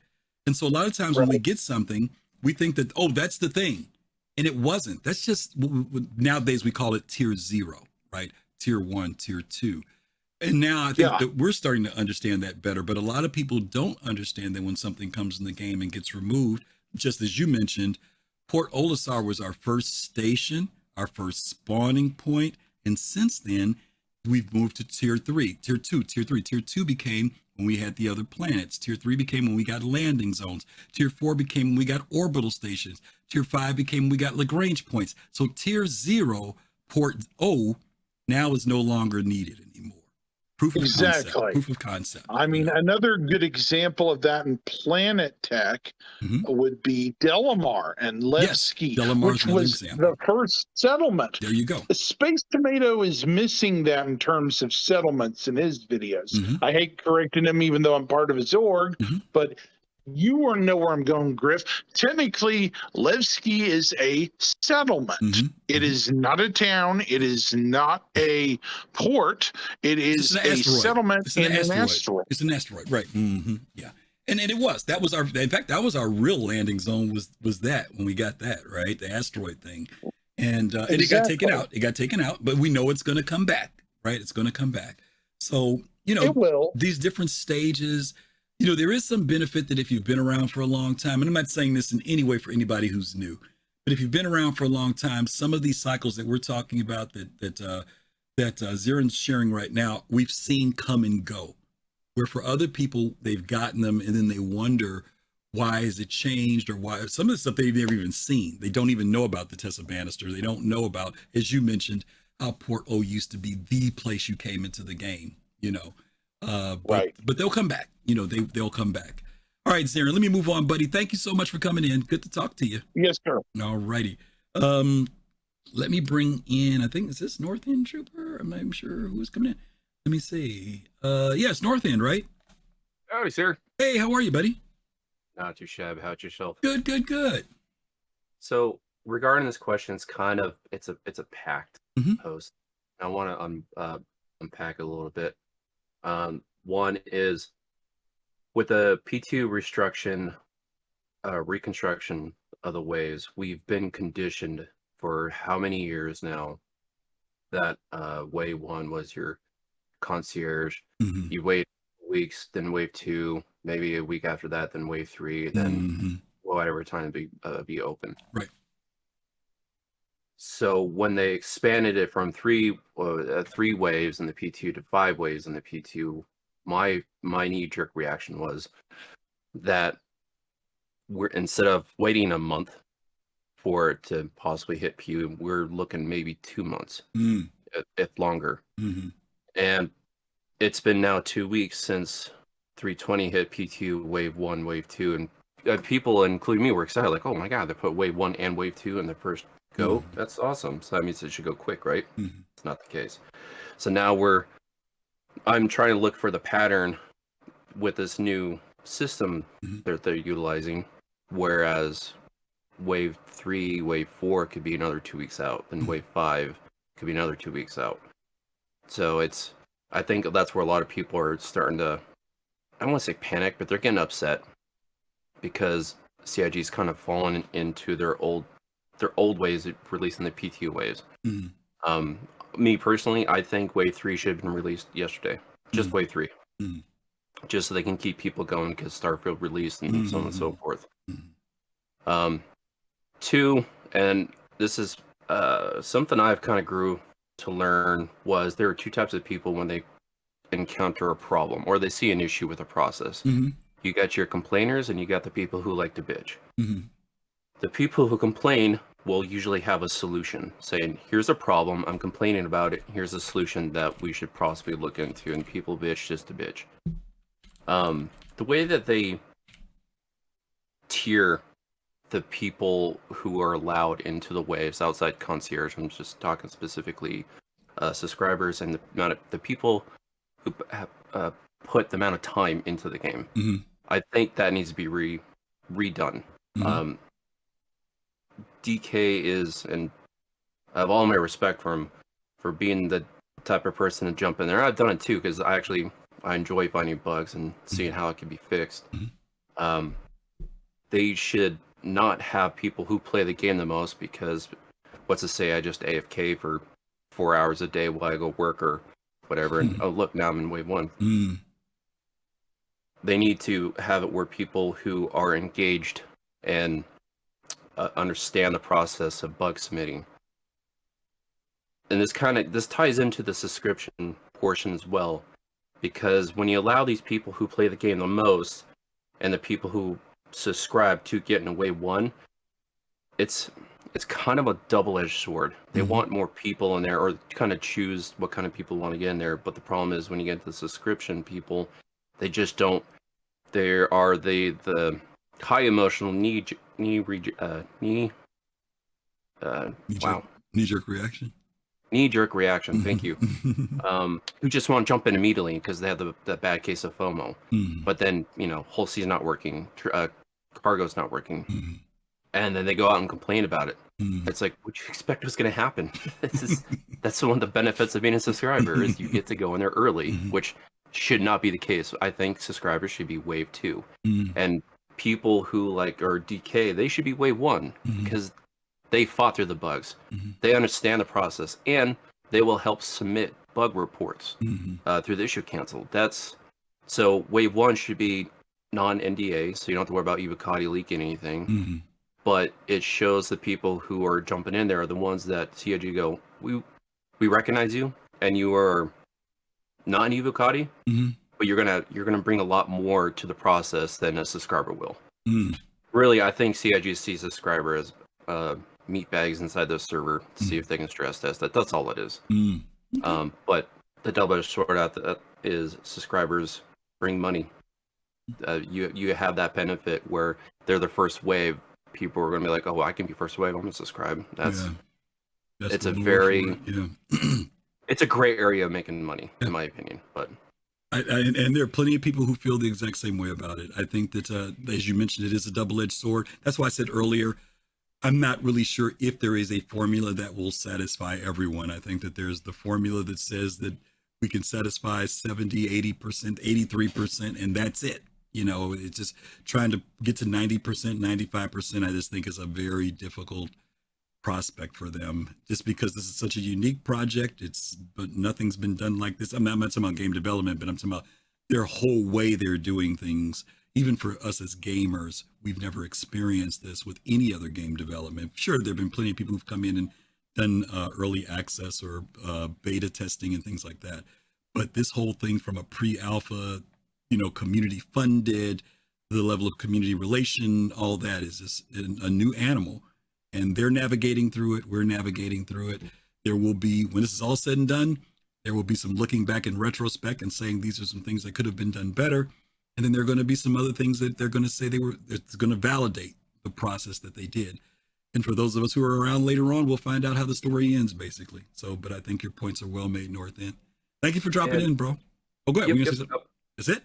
And so a lot of times when we get something, we think that, oh, that's the thing. And it wasn't. That's just, nowadays we call it tier 0, right? Tier 1, tier 2. And now I think that we're starting to understand that better. But a lot of people don't understand that when something comes in the game and gets removed, just as you mentioned, Port Olisar was our first station, our first spawning point. And since then, we've moved to tier 3, tier 2, tier 3. Tier 2 became when we had the other planets. Tier 3 became when we got landing zones. Tier 4 became when we got orbital stations. Tier 5 became when we got Lagrange points. So tier 0, Port O, now is no longer needed anymore. Proof of concept. I mean, another good example of that in planet tech would be Delamar and Levski, which was the first settlement. There you go. Space Tomato is missing that in terms of settlements in his videos. I hate correcting him, even though I'm part of his org, but you want to know where I'm going, Griff. Technically, Levski is a settlement. It is not a town. It is not a port. It is a settlement in an asteroid. It's an asteroid, right? Yeah. And it was. That was our real landing zone was that when we got that, right? The asteroid thing. And it got taken out. It got taken out, but we know it's going to come back, right? It's going to come back. So, it will. These different stages, there is some benefit that if you've been around for a long time, and I'm not saying this in any way for anybody who's new, but if you've been around for a long time, some of these cycles that we're talking about that Zirin's sharing right now, we've seen come and go. Where for other people, they've gotten them and then they wonder, why has it changed, or why some of the stuff they've never even seen. They don't even know about the Tessa Bannister. They don't know about, as you mentioned, how Port O used to be the place you came into the game, right. But they'll come back. They'll come back. All right, Zarin, let me move on, buddy. Thank you so much for coming in. Good to talk to you. Yes, sir. All righty. Let me bring in, I think, is this North End Trooper? I'm not even sure who's coming in. Let me see. Yes, North End, right? Howdy, sir. Hey, how are you, buddy? Not too shabby. How's yourself? Good, good, good. So regarding this question, it's a packed post. I want to unpack it a little bit. One is with the P2 reconstruction of the waves, we've been conditioned for how many years now that wave 1 was your concierge. You wait weeks, then wave 2, maybe a week after that, then wave 3, then whatever time to be open. Right. So when they expanded it from 3 waves in the P2 to 5 waves in the P2, my knee-jerk reaction was that we're, instead of waiting a month for it to possibly hit P2, we're looking maybe 2 months, if longer. And it's been now 2 weeks since 320 hit P2, wave 1, wave 2, and people, including me, were excited, like, oh my god, they put wave 1 and wave 2 in the first go. That's awesome. So that means it should go quick, right? It's not the case. So now I'm trying to look for the pattern with this new system that they're utilizing, whereas wave 3, wave 4 could be another 2 weeks out, and wave 5 could be another 2 weeks out. So I think that's where a lot of people are starting to, I don't want to say panic, but they're getting upset because CIG's kind of fallen into their old ways of releasing the P2 waves. Me personally, I think wave 3 should have been released yesterday. Just wave 3. Just so they can keep people going because Starfield released and so on and so forth. 2, and this is something I've kind of grew to learn, was there are 2 types of people when they encounter a problem or they see an issue with a process. You got your complainers and you got the people who like to bitch. The people who complain will usually have a solution, saying, here's a problem, I'm complaining about it, here's a solution that we should possibly look into, and people bitch just to bitch. The way that they tier the people who are allowed into the waves outside concierge, I'm just talking specifically subscribers and the people who have put the amount of time into the game. I think that needs to be redone. DK is, and I have all my respect for him for being the type of person to jump in there. I've done it too because I enjoy finding bugs and seeing how it can be fixed. They should not have people who play the game the most, because what's to say I just AFK for 4 hours a day while I go work or whatever, and oh look, now I'm in wave 1. They need to have it where people who are engaged and understand the process of bug submitting. And this ties into the subscription portion as well, because when you allow these people who play the game the most and the people who subscribe to get in wave 1, it's kind of a double-edged sword. They want more people in there, or kind of choose what kind of people want to get in there, but the problem is when you get the subscription people, they just don't. There are the high emotional knee-jerk reaction. Thank you. Who just want to jump in immediately because they have the bad case of FOMO. But then whole season not working, cargo's not working, and then they go out and complain about it. It's like, what you expect was going to happen? That's one of the benefits of being a subscriber, is you get to go in there early, which should not be the case. I think subscribers should be wave 2, and people who are DK, they should be wave 1, because they fought through the bugs. They understand the process, and they will help submit bug reports through the issue cancel. So wave 1 should be non-NDA, so you don't have to worry about Evocati leaking anything. But it shows the people who are jumping in there are the ones that CIG go, we recognize you, and you are not an Evocati, but you're gonna bring a lot more to the process than a subscriber will. Really, I think CIG sees subscriber as meat bags inside the server to see if they can stress test that. That's all it is. But the double-edged sword out that is subscribers bring money. you have that benefit where they're the first wave. People are going to be like, oh, I can be first wave. I'm going to subscribe. It's a very it's a great area of making money, in my opinion. But and there are plenty of people who feel the exact same way about it. I think that, as you mentioned, it is a double-edged sword. That's why I said earlier, I'm not really sure if there is a formula that will satisfy everyone. I think that there's the formula that says that we can satisfy 70, 80%, 83%, and that's it. You know, it's just trying to get to 90%, 95%, I just think is a very difficult prospect for them, just because this is such a unique project. But nothing's been done like this. I'm not talking about game development, but I'm talking about their whole way they're doing things. Even for us as gamers, we've never experienced this with any other game development. Sure, there have been plenty of people who've come in and done early access or beta testing and things like that. But this whole thing from a pre-alpha, community funded, the level of community relation, all that is just a new animal. And they're navigating through it. We're navigating through it. There will be, when this is all said and done, there will be some looking back in retrospect and saying these are some things that could have been done better. And then there are going to be some other things that they're going to say it's going to validate the process that they did. And for those of us who are around later on, we'll find out how the story ends, basically. So, but I think your points are well made, North End. Thank you for dropping in, bro. Oh, go ahead. Is it?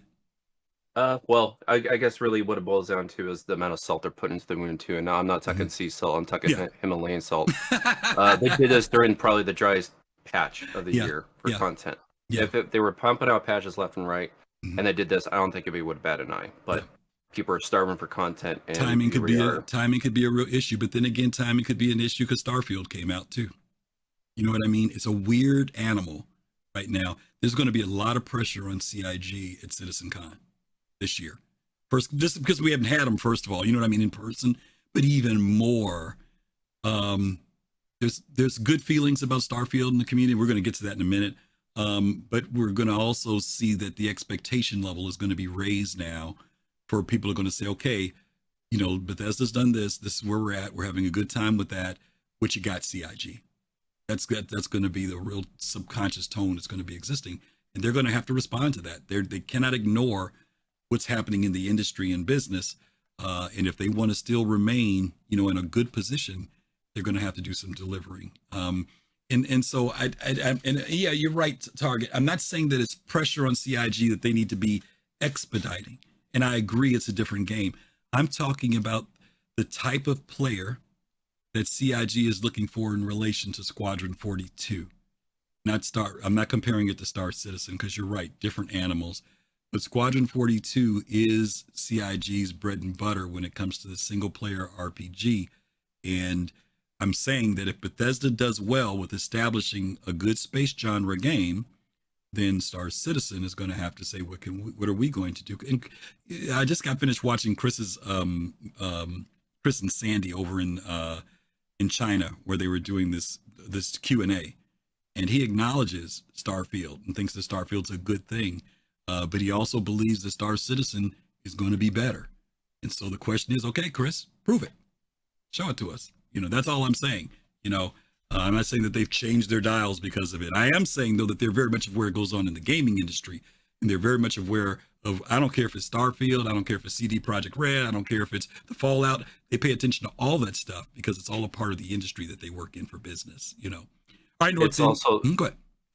Well, I guess really what it boils down to is the amount of salt they're putting into the wound too. And now I'm not talking sea salt, I'm talking Himalayan salt. They did this during probably the driest patch of the year for content. If they were pumping out patches left and right, and they did this, I don't think it would bat an eye. But people are starving for content, and timing could be a real issue. But then again, timing could be an issue because Starfield came out too. You know what I mean? It's a weird animal right now. There's going to be a lot of pressure on CIG at CitizenCon this year. First, just because we haven't had them, first of all, you know what I mean, in person, but even more, there's good feelings about Starfield in the community. We're going to get to that in a minute. But we're going to also see that the expectation level is going to be raised now for people who are going to say, okay, Bethesda's done this. This is where we're at. We're having a good time with that. What you got, CIG? That's going to be the real subconscious tone that's going to be existing. And they're going to have to respond to that. They cannot ignore what's happening in the industry and business. And if they want to still remain, in a good position, they're going to have to do some delivering. And so you're right, Target. I'm not saying that it's pressure on CIG that they need to be expediting. And I agree it's a different game. I'm talking about the type of player that CIG is looking for in relation to Squadron 42. I'm not comparing it to Star Citizen because you're right, different animals. But Squadron 42 is CIG's bread and butter when it comes to the single player RPG. And I'm saying that if Bethesda does well with establishing a good space genre game, then Star Citizen is going to have to say, what are we going to do? And I just got finished watching Chris and Sandy over in China, where they were doing this Q&A, and he acknowledges Starfield and thinks that Starfield's a good thing, but he also believes that Star Citizen is going to be better. And so the question is, okay, Chris, prove it, show it to us. That's all I'm saying. I'm not saying that they've changed their dials because of it. I am saying, though, that they're very much aware it goes on in the gaming industry. And they're very much aware of, I don't care if it's Starfield, I don't care if it's CD Projekt Red, I don't care if it's the Fallout. They pay attention to all that stuff because it's all a part of the industry that they work in for business, All right, it's also, go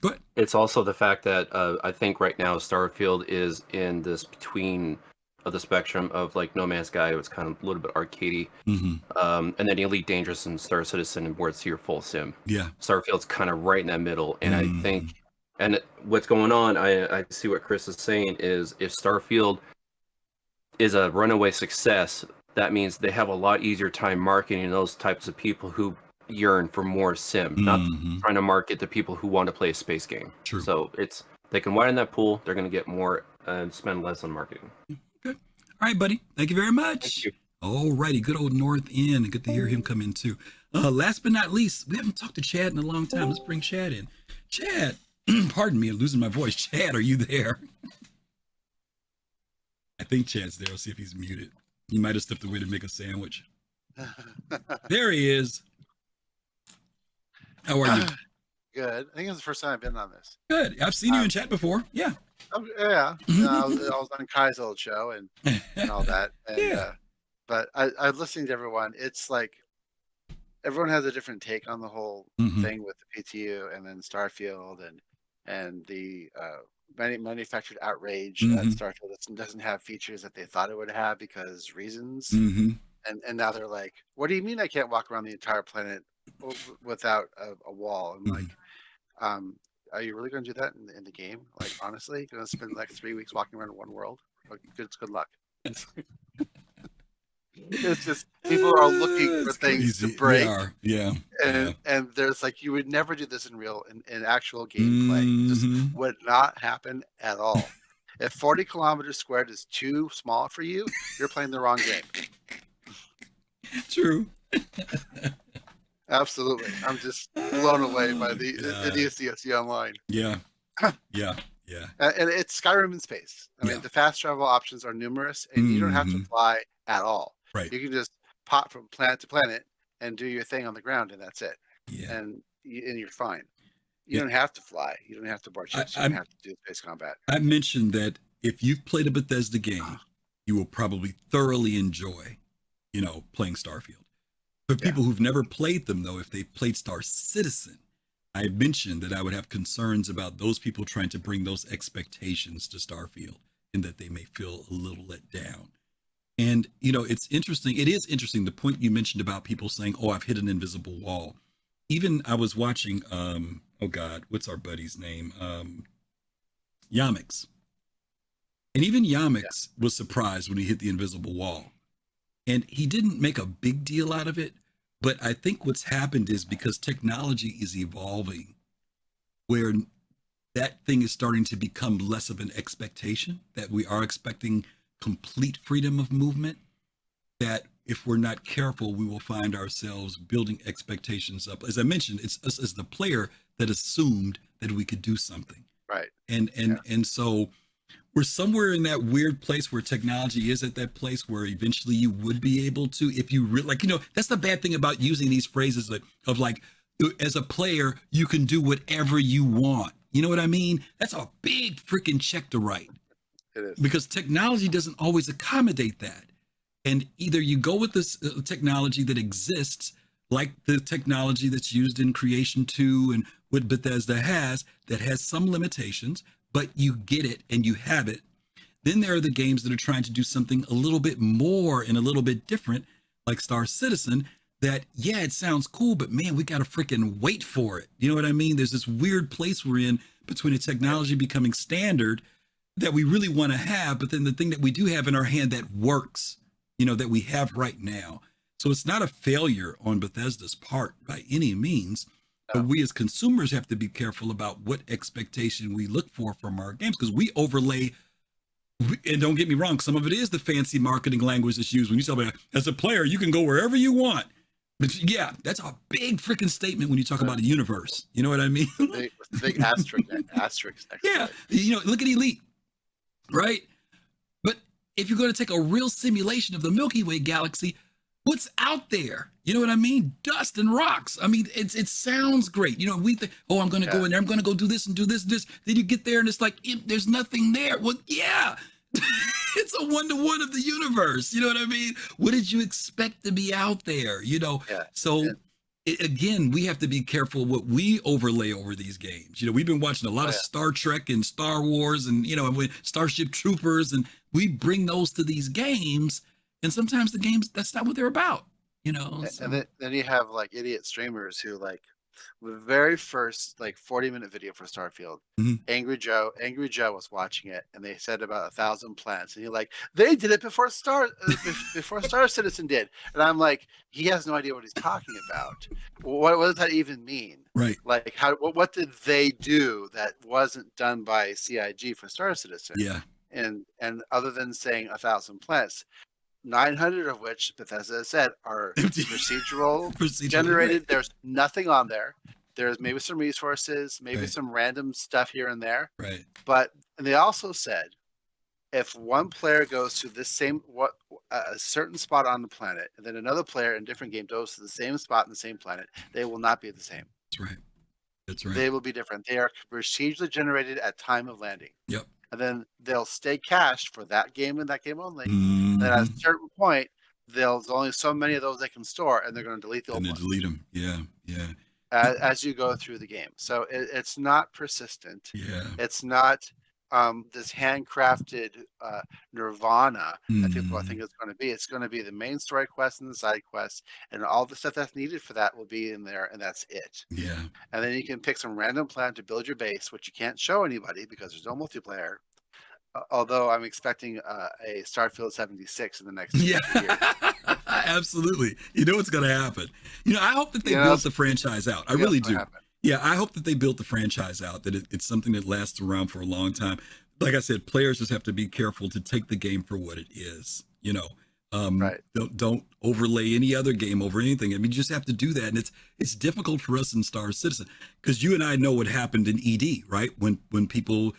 ahead. It's also the fact that I think right now Starfield is in this between of the spectrum of like No Man's Sky, it's kind of a little bit arcadey, and then Elite Dangerous and Star Citizen, and where it's your full sim. Yeah, Starfield's kind of right in that middle, and I think, and what's going on, I see what Chris is saying is if Starfield is a runaway success, that means they have a lot easier time marketing those types of people who yearn for more sim, not trying to market the people who want to play a space game. True. So they can widen that pool, they're going to get more and spend less on marketing. Good. All right, buddy. Thank you very much. Thank you. All righty. Good old North End. Good to hear him come in too. Last but not least, we haven't talked to Chad in a long time. Let's bring Chad in. Chad, pardon me, I'm losing my voice. Chad, are you there? I think Chad's there. I'll see if he's muted. He might have stepped away to make a sandwich. There he is. How are you? Good. I think it's the first time I've been on this. Good. I've seen you in chat before. Yeah. Yeah, I was on Kai's old show and all that, and Yeah. but I was listening to everyone. It's like everyone has a different take on the whole thing with the PTU and then Starfield and the manufactured outrage that Starfield doesn't have features that they thought it would have because reasons. And now they're like, what do you mean I can't walk around the entire planet without a wall? I'm like, are you really going to do that in the game? Like, honestly, you're going to spend like 3 weeks walking around one world? Like, good luck. It's just people are looking for things to break. They are. Yeah. And there's like, you would never do this in actual gameplay. This would not happen at all. If 40 kilometers squared is too small for you, you're playing the wrong game. True. Absolutely. I'm just blown away by the CSC Online. Yeah. And it's Skyrim in space. I mean, the fast travel options are numerous, and you don't have to fly at all. Right. You can just pop from planet to planet and do your thing on the ground, and that's it. Yeah. And you're fine. You don't have to fly. You don't have to board ships. You don't have to do space combat. I mentioned that if you've played a Bethesda game, you will probably thoroughly enjoy, playing Starfield. For people who've never played them, though, if they've played Star Citizen, I mentioned that I would have concerns about those people trying to bring those expectations to Starfield and that they may feel a little let down. And, it's interesting. It is interesting. The point you mentioned about people saying, oh, I've hit an invisible wall. Even I was watching, oh God, what's our buddy's name? Yamix. And even Yamix was surprised when he hit the invisible wall. And he didn't make a big deal out of it. But I think what's happened is because technology is evolving, where that thing is starting to become less of an expectation, that we are expecting complete freedom of movement, that if we're not careful, we will find ourselves building expectations up. As I mentioned, it's us as the player that assumed that we could do something. Right. And so we're somewhere in that weird place where technology is at that place where eventually you would be able to, if you really, that's the bad thing about using these phrases of like, as a player, you can do whatever you want. You know what I mean? That's a big freaking check to write. It is. Because technology doesn't always accommodate that. And either you go with this technology that exists, like the technology that's used in Creation 2 and what Bethesda has, that has some limitations, but you get it and you have it. Then there are the games that are trying to do something a little bit more and a little bit different, like Star Citizen, that, it sounds cool, but man, we got to freaking wait for it. You know what I mean? There's this weird place we're in between a technology becoming standard that we really want to have, but then the thing that we do have in our hand that works, that we have right now. So it's not a failure on Bethesda's part by any means, but we as consumers have to be careful about what expectation we look for from our games, because we overlay, and don't get me wrong, some of it is the fancy marketing language that's used when you tell me, as a player, you can go wherever you want. But that's a big freaking statement when you talk about a universe. You know what I mean? Big asterisk. Yeah, look at Elite. Right? But if you're going to take a real simulation of the Milky Way galaxy, what's out there? You know what I mean? Dust and rocks. I mean, it sounds great. We think, oh, I'm going to go in there. I'm going to go do this and do this and this. Then you get there and it's like, there's nothing there. Well, yeah. It's a one-to-one of the universe. You know what I mean? What did you expect to be out there? So again, we have to be careful what we overlay over these games. We've been watching a lot of Star Trek and Star Wars and, and with Starship Troopers, and we bring those to these games. And sometimes the games, that's not what they're about, So. And then you have like idiot streamers who like the very first like 40-minute video for Starfield, Angry Joe was watching it, and they said about 1,000 planets, and he like, they did it before Star Citizen did, and I'm like, he has no idea what he's talking about. What does that even mean? Right? Like, what did they do that wasn't done by CIG for Star Citizen? Yeah. And other than saying 1,000 planets, 900 of which Bethesda said are procedural generated. Right. There's nothing on there. There's maybe some resources, maybe some random stuff here and there. Right. And they also said, if one player goes to this a certain spot on the planet, and then another player in a different game goes to the same spot in the same planet, they will not be the same. That's right. They will be different. They are procedurally generated at time of landing. Yep. and then they'll stay cached for that game and that game only. And then at a certain point, there's only so many of those they can store, and they're going to delete the old ones. Delete them. Yeah, yeah. As you go through the game, so it's not persistent. Yeah, it's not this handcrafted nirvana that people think it's going to be. It's going to be the main story quest and the side quests, and all the stuff that's needed for that will be in there, and that's it. Yeah. And then you can pick some random plan to build your base, which you can't show anybody because there's no multiplayer. Although I'm expecting a Starfield 76 in the next year. Absolutely. You know what's going to happen. You know, I hope that they built the franchise out. I really do. Yeah, I hope that they built the franchise out, that it's something that lasts around for a long time. Like I said, players just have to be careful to take the game for what it is. You know, don't overlay any other game over anything. I mean, you just have to do that. And it's difficult for us in Star Citizen because you and I know what happened in ED, right? When people,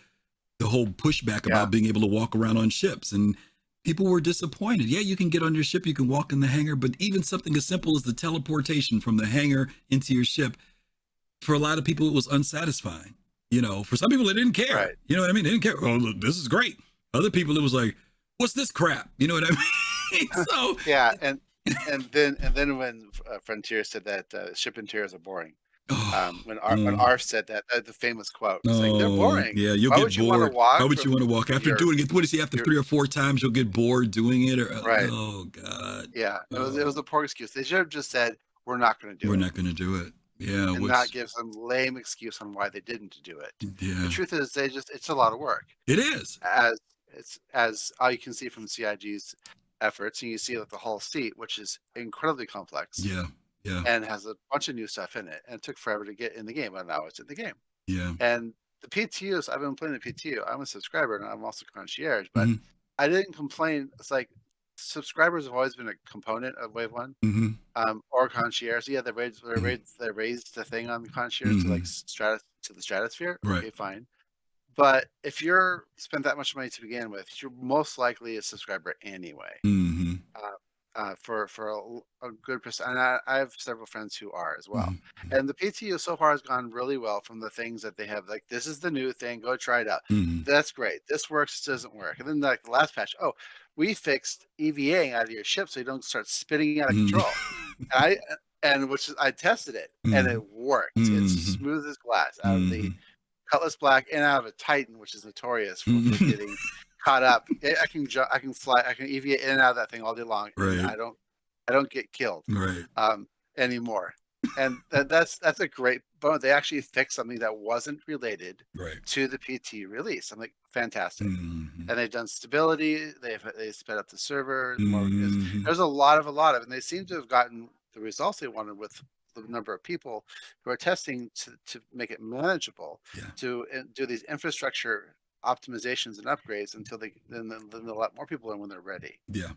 the whole pushback about being able to walk around on ships, and people were disappointed. Yeah, you can get on your ship, you can walk in the hangar, but even something as simple as the teleportation from the hangar into your ship, for a lot of people, it was unsatisfying. You know, for some people, they didn't care. Right. You know what I mean? They didn't care. Oh, look, this is great. Other people, it was like, what's this crap? You know what I mean? So yeah, and then when Frontier said that ship interiors are boring. When Arf said that, the famous quote, it's like, they're boring. Yeah, you'll Why get would you bored. want to walk? Why would you want to walk after doing it? What is he, after 3 or 4 times, you'll get bored doing it? Or right. Oh God. Yeah, it was a poor excuse. They should have just said, we're not going to do it. We're not going to do it. Yeah, and not give some lame excuse on why they didn't do it. Yeah. The truth is, it's a lot of work. It is. As all you can see from CIG's efforts, and you see like the whole seat, which is incredibly complex. Yeah. Yeah. And has a bunch of new stuff in it, and it took forever to get in the game, but now it's in the game. Yeah. And the PTUs, I've been playing the PTU. I'm a subscriber, and I'm also concierge, but I didn't complain. It's like subscribers have always been a component of Wave 1, or concierge. Yeah, they raised the thing on the concierge to like the stratosphere. Right. Okay, fine. But if you're spent that much money to begin with, you're most likely a subscriber anyway. For a good percent, and I have several friends who are as well. And the PTU so far has gone really well from the things that they have. Like, this is the new thing, go try it out. That's great. This works, doesn't work. And then like the last patch, we fixed EVAing out of your ship so you don't start spinning out of control. I tested it and it worked. It's smooth as glass out of the Cutlass Black and out of a Titan, which is notorious for getting caught up. I can fly, I can EVA in and out of that thing all day long. Right. And I don't get killed anymore. And that's a great bonus. They actually fixed something that wasn't related to the PT release. I'm like, fantastic. And they've done stability. They sped up the server. There's a lot of, and they seem to have gotten the results they wanted with the number of people who are testing to make it manageable, to do these infrastructure optimizations and upgrades until then they'll let more people in when they're ready. Yeah,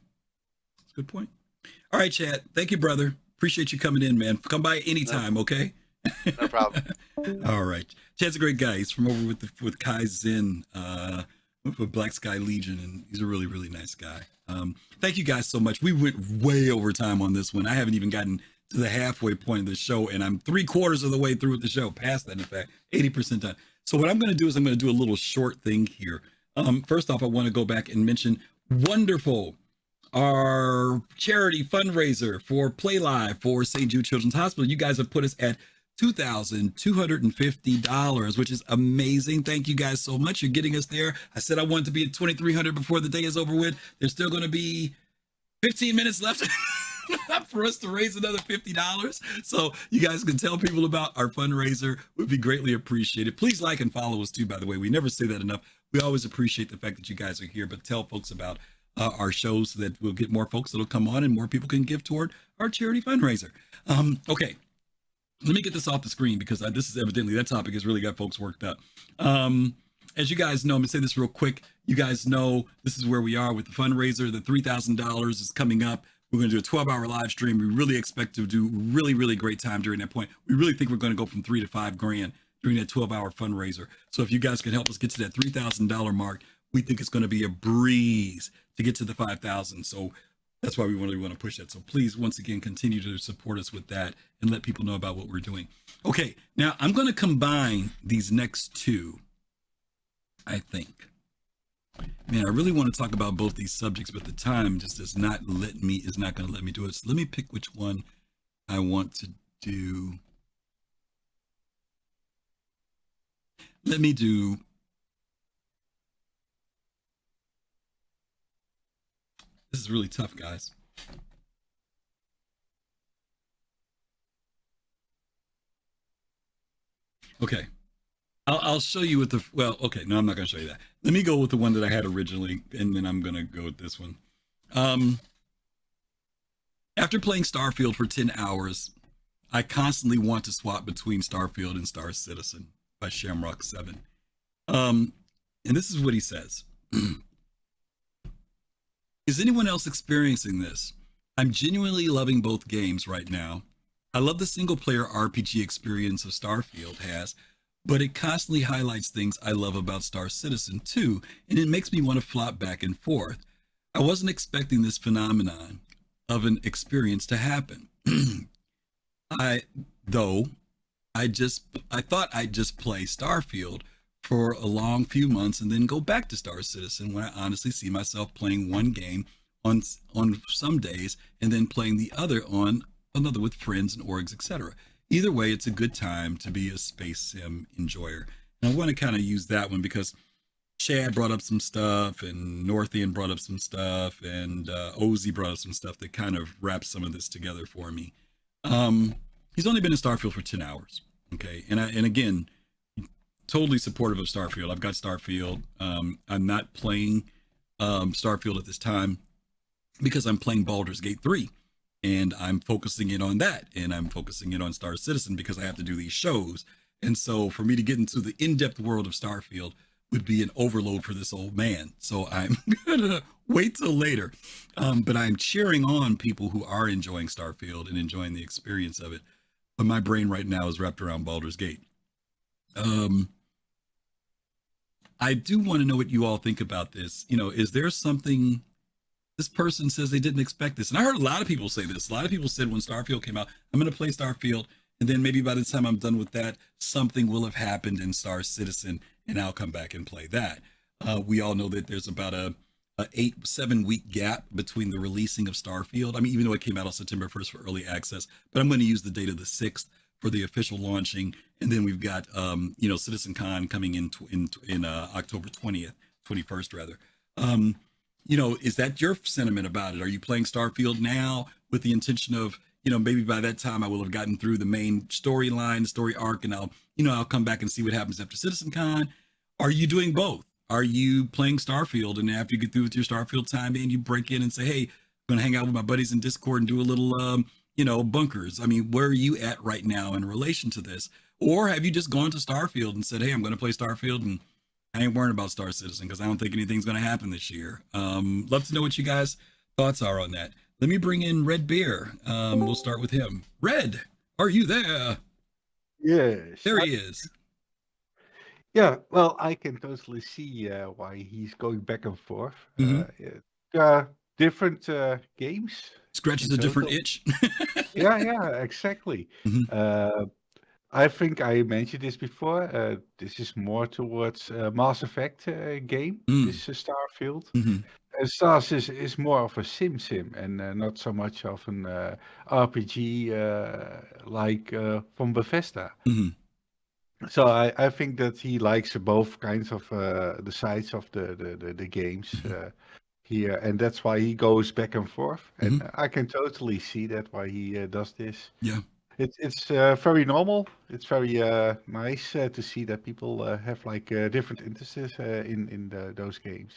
that's a good point. All right, Chad. Thank you, brother. Appreciate you coming in, man. Come by anytime, okay? No problem. All right. Chad's a great guy. He's from over with Kai Zen, with Black Sky Legion, and he's a really, really nice guy. Thank you guys so much. We went way over time on this one. I haven't even gotten to the halfway point of the show, and I'm 3/4 of the way through with the show, past that, in fact, 80% done. So what I'm going to do is I'm going to do a little short thing here. First off, I want to go back and mention Wonderful, our charity fundraiser for Play Live for St. Jude Children's Hospital. You guys have put us at $2,250, which is amazing. Thank you guys so much. You're getting us there. I said I wanted to be at 2,300 before the day is over with. There's still going to be 15 minutes left for us to raise another $50. So you guys can tell people about our fundraiser. Would be greatly appreciated. Please like and follow us too, by the way. We never say that enough. We always appreciate the fact that you guys are here, but tell folks about our shows so that we'll get more folks that'll come on and more people can give toward our charity fundraiser. Okay. Let me get this off the screen because this is evidently, that topic has really got folks worked up. As you guys know, I'm gonna say this real quick. You guys know this is where we are with the fundraiser. The $3,000 is coming up. We're going to do a 12-hour live stream. We really expect to do really, really great time during that point. We really think we're going to go from $3,000 to $5,000 during that 12-hour fundraiser. So if you guys can help us get to that $3,000 mark, we think it's going to be a breeze to get to the $5,000. So that's why we really want to push that. So please, once again, continue to support us with that and let people know about what we're doing. Okay, now I'm going to combine these next two, I think. Man, I really want to talk about both these subjects, but the time just is not going to let me do it. So let me pick which one I want to do. Let me do. This is really tough, guys. Okay. I'll show you with okay, no, I'm not going to show you that. Let me go with the one that I had originally, and then I'm going to go with this one. After playing Starfield for 10 hours, I constantly want to swap between Starfield and Star Citizen by ShamrockSeven. And this is what he says. Is anyone else experiencing this? I'm genuinely loving both games right now. I love the single-player RPG experience of Starfield has, but it constantly highlights things I love about Star Citizen too, and it makes me want to flop back and forth. I wasn't expecting this phenomenon of an experience to happen. I thought I'd just play Starfield for a long few months and then go back to Star Citizen when I honestly see myself playing one game on some days and then playing the other on another with friends and orgs, etc. Either way, it's a good time to be a space sim enjoyer. And I want to kind of use that one because Chad brought up some stuff and Northian brought up some stuff and Ozzy brought up some stuff that kind of wraps some of this together for me. He's only been in Starfield for 10 hours. Okay. And again, totally supportive of Starfield. I've got Starfield. I'm not playing Starfield at this time because I'm playing Baldur's Gate 3. And I'm focusing in on that. And I'm focusing in on Star Citizen because I have to do these shows. And so for me to get into the in-depth world of Starfield would be an overload for this old man. So I'm going to wait till later. But I'm cheering on people who are enjoying Starfield and enjoying the experience of it. But my brain right now is wrapped around Baldur's Gate. I do want to know what you all think about this. You know, is there something... This person says they didn't expect this. And I heard a lot of people say this. A lot of people said when Starfield came out, I'm going to play Starfield. And then maybe by the time I'm done with that, something will have happened in Star Citizen and I'll come back and play that. We all know that there's about a 7 week gap between the releasing of Starfield. I mean, even though it came out on September 1st for early access, but I'm going to use the date of the 6th for the official launching. And then we've got, CitizenCon coming in October 21st rather. Is that your sentiment about it? Are you playing Starfield now with the intention of, maybe by that time I will have gotten through the main storyline, the story arc, and I'll come back and see what happens after CitizenCon? Are you doing both? Are you playing Starfield and after you get through with your Starfield time and you break in and say, hey, I'm going to hang out with my buddies in Discord and do a little, bunkers? I mean, where are you at right now in relation to this? Or have you just gone to Starfield and said, hey, I'm going to play Starfield and I ain't worrying about Star Citizen because I don't think anything's going to happen this year. Love to know what you guys' thoughts are on that. Let me bring in Red Beer. We'll start with him. Red, are you there? Yes. There he is. Yeah, well, I can totally see why he's going back and forth. Different games. Scratches a different itch. yeah, exactly. I think I mentioned this before. This is more towards Mass Effect game. This is Starfield. And Star Citizen is more of a sim and not so much of an RPG like from Bethesda. So I think that he likes both kinds of the sides of the games here, and that's why he goes back and forth. And I can totally see that why he does this. Yeah. It's very normal. It's very nice to see that people have like different interests in those games.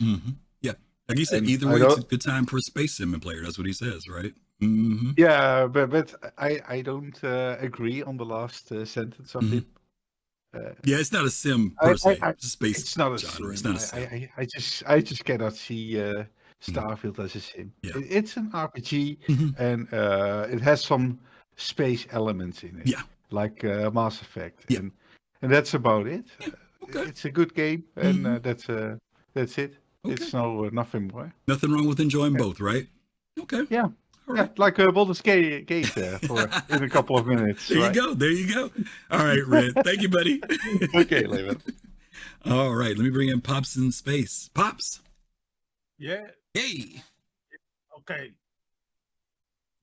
Yeah, like you said, either way, it's a good time for a space sim player. That's what he says, right? Yeah, but I don't agree on the last sentence of it. Yeah, it's not a sim per se. It's a space. It's not a genre. sim. It's not a sim. I just cannot see Starfield as a sim. Yeah. It's an RPG, and it has some space elements in it. Yeah, like Mass Effect. Yeah. And that's about it. Yeah. Okay. It's a good game, and that's it. Okay. It's nothing more. Nothing wrong with enjoying both, right? Okay. Yeah. All right. Like Baldur's Gate for in a couple of minutes. There you go. There you go. All right, Red. Thank you, buddy. Okay, Levin. All right. Let me bring in Pops in space. Pops. Yeah. Hey. Okay.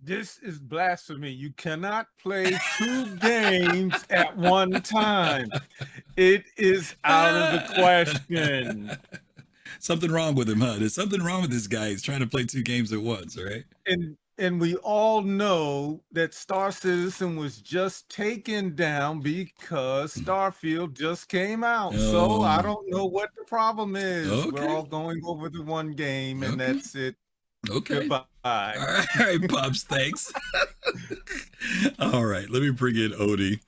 This is blasphemy. You cannot play 2 games at one time. It is out of the question. Something wrong with him, huh? There's something wrong with this guy. He's trying to play 2 games at once, right? And we all know that Star Citizen was just taken down because Starfield just came out. So I don't know what the problem is. Okay. We're all going over the one game, and that's it. Okay. Goodbye. All right, Pops, thanks. All right, let me bring in Odie.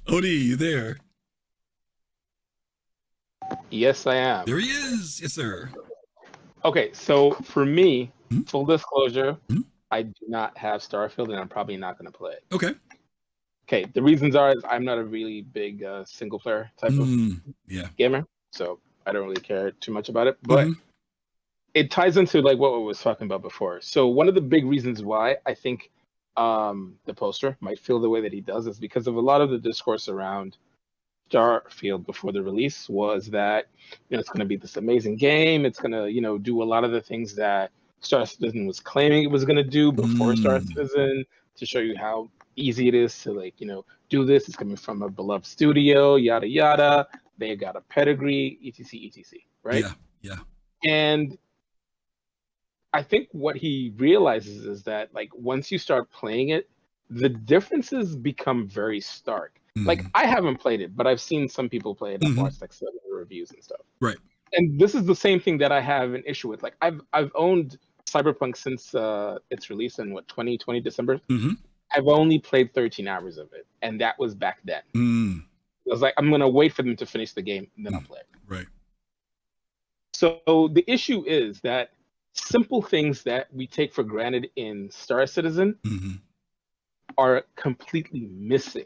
Odie, you there? Yes, I am. There he is. Yes, sir. Okay, so for me, full disclosure, I do not have Starfield, and I'm probably not going to play it. Okay. Okay, the reasons are is I'm not a really big single player type of gamer, so I don't really care too much about it. But it ties into like what we was talking about before. So one of the big reasons why I think the poster might feel the way that he does is because of a lot of the discourse around Starfield before the release was that it's going to be this amazing game. It's going to do a lot of the things that Star Citizen was claiming it was going to do before Star Citizen, to show you how easy it is to do this. It's coming from a beloved studio, yada yada. They got a pedigree, etc, right? Yeah. And I think what he realizes is that once you start playing it, the differences become very stark. Like, I haven't played it, but I've seen some people play it. I've watched some reviews and stuff. Right. And this is the same thing that I have an issue with. Like, I've owned Cyberpunk since its release in 2020 December. I've only played 13 hours of it, and that was back then. I was like, I'm gonna wait for them to finish the game, and then I'll play it. Right. So the issue is that simple things that we take for granted in Star Citizen are completely missing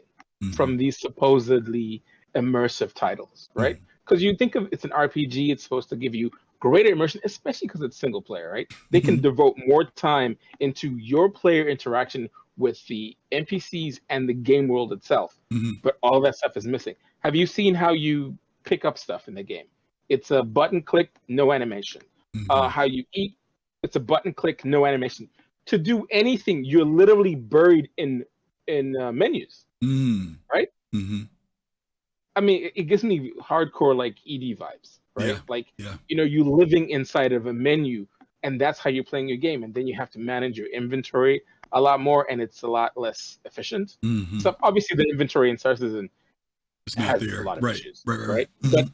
from these supposedly immersive titles, right? Because you think of it's an RPG, it's supposed to give you greater immersion, especially because it's single player, right? They can devote more time into your player interaction with the NPCs and the game world itself, but all of that stuff is missing. Have you seen how you pick up stuff in the game? It's a button click, no animation. How you eat, it's a button click, no animation. To do anything, you're literally buried in menus, right? I mean, it gives me hardcore ED vibes, right? You living inside of a menu, and that's how you're playing your game, and then you have to manage your inventory a lot more, and it's a lot less efficient. So obviously, the inventory in Star Citizen has a lot of issues, right? But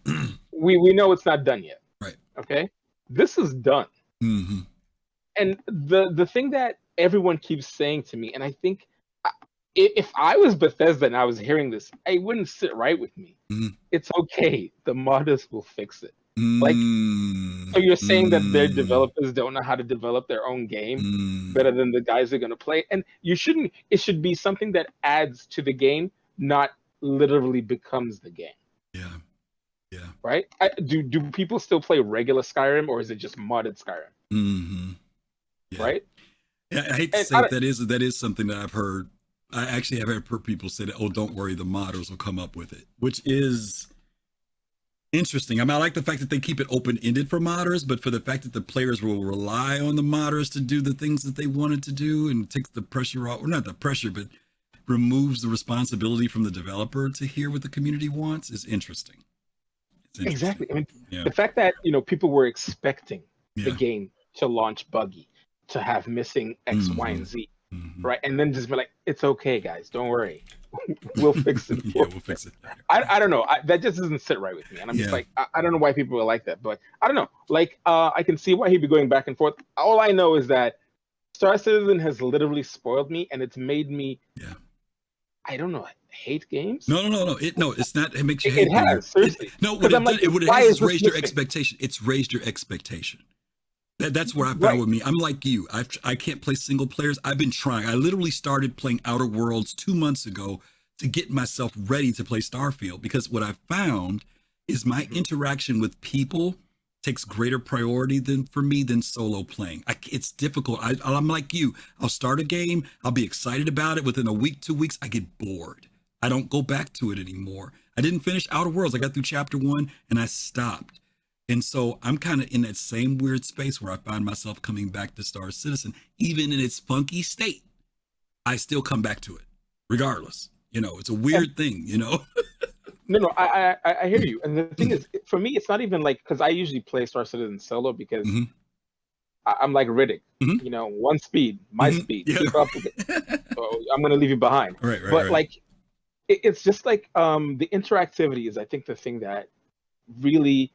we know it's not done yet, right? Okay, this is done, and the thing that everyone keeps saying to me, and I think if I was Bethesda and I was hearing this, it wouldn't sit right with me. It's okay. The modders will fix it. So you're saying that their developers don't know how to develop their own game better than the guys they're going to play? And you shouldn't. It should be something that adds to the game, not literally becomes the game. Yeah. Right? Do people still play regular Skyrim, or is it just modded Skyrim? Right? Yeah, I hate to say that is something that I've heard. I actually have heard people say that, don't worry, the modders will come up with it, which is interesting. I mean, I like the fact that they keep it open-ended for modders, but for the fact that the players will rely on the modders to do the things that they wanted to do and takes the pressure off, or not the pressure, but removes the responsibility from the developer to hear what the community wants is interesting. Exactly. I mean, the fact that, people were expecting the game to launch buggy, to have missing X, Y, and Z. Right, and then just be like, it's okay, guys, don't worry, we'll fix it. We'll fix it. I don't know, that just doesn't sit right with me, and I'm just like, I don't know why people are like that, but I don't know. I can see why he'd be going back and forth. All I know is that Star Citizen has literally spoiled me, and it's made me, I don't know, hate games. No. It's not. It makes you hate. It has seriously. What it has is raised your expectation. It's raised your expectation. That's what I found with me. I'm like you. I can't play single players. I've been trying. I literally started playing Outer Worlds 2 months ago to get myself ready to play Starfield, because what I found is my interaction with people takes greater priority for me than solo playing. It's difficult. I'm like you. I'll start a game. I'll be excited about it. Within a week, 2 weeks, I get bored. I don't go back to it anymore. I didn't finish Outer Worlds. I got through chapter 1 and I stopped. And so I'm kind of in that same weird space where I find myself coming back to Star Citizen, even in its funky state. I still come back to it, regardless. You know, it's a weird thing, you know. No, I hear you. And the thing is, for me, it's not even like, because I usually play Star Citizen solo because I'm like Riddick, you know, one speed, my speed. Yeah. Keep up with it. So I'm gonna leave you behind. Right. But like, it's just like the interactivity is, I think, the thing that really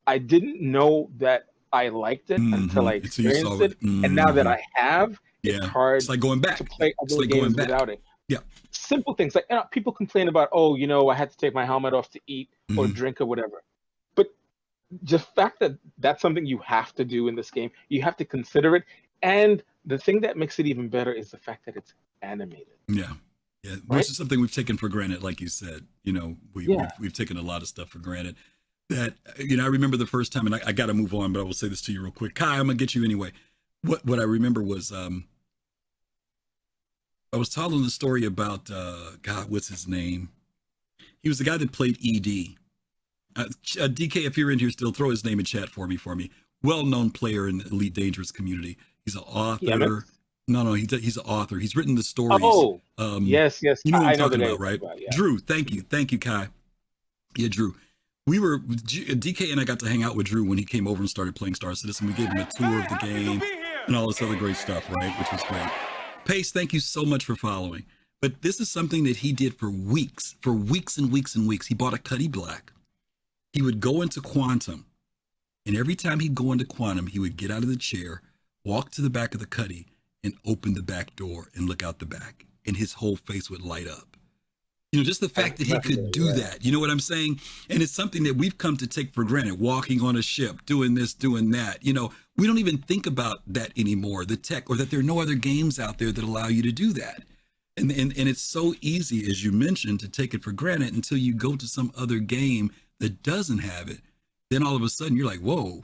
I didn't know that I liked it until I experienced it. And now that I have, it's hard. It's like going back to play other like games without it. Yeah. Simple things like, people complain about, oh, you know, I had to take my helmet off to eat or drink or whatever. But the fact that that's something you have to do in this game, you have to consider it. And the thing that makes it even better is the fact that it's animated. Yeah. Which is something we've taken for granted, like you said. You know, we've taken a lot of stuff for granted. That, you know, I remember the first time, and I got to move on, but I will say this to you real quick. Kai, I'm gonna get you anyway. What I remember was I was telling the story about God, what's his name? He was the guy that played ED. DK, if you're in here still, throw his name in chat for me. Well-known player in the Elite Dangerous community. He's an author. No, he's an author. He's written the stories. Oh, yes. You know what I'm talking about, right? Yeah. Drew, thank you, Kai. Yeah, Drew. DK and I got to hang out with Drew when he came over and started playing Star Citizen. We gave him a tour of the game and all this other great stuff, right? Which was great. Pace, thank you so much for following. But this is something that he did for weeks and weeks and weeks. He bought a Cuddy Black. He would go into Quantum, and every time he'd go into Quantum, he would get out of the chair, walk to the back of the Cuddy, and open the back door and look out the back, and his whole face would light up. You know, just the fact that he could do that, you know what I'm saying? And it's something that we've come to take for granted, walking on a ship, doing this, doing that. You know, we don't even think about that anymore, the tech, or that there are no other games out there that allow you to do that. And it's so easy, as you mentioned, to take it for granted until you go to some other game that doesn't have it. Then all of a sudden you're like, whoa,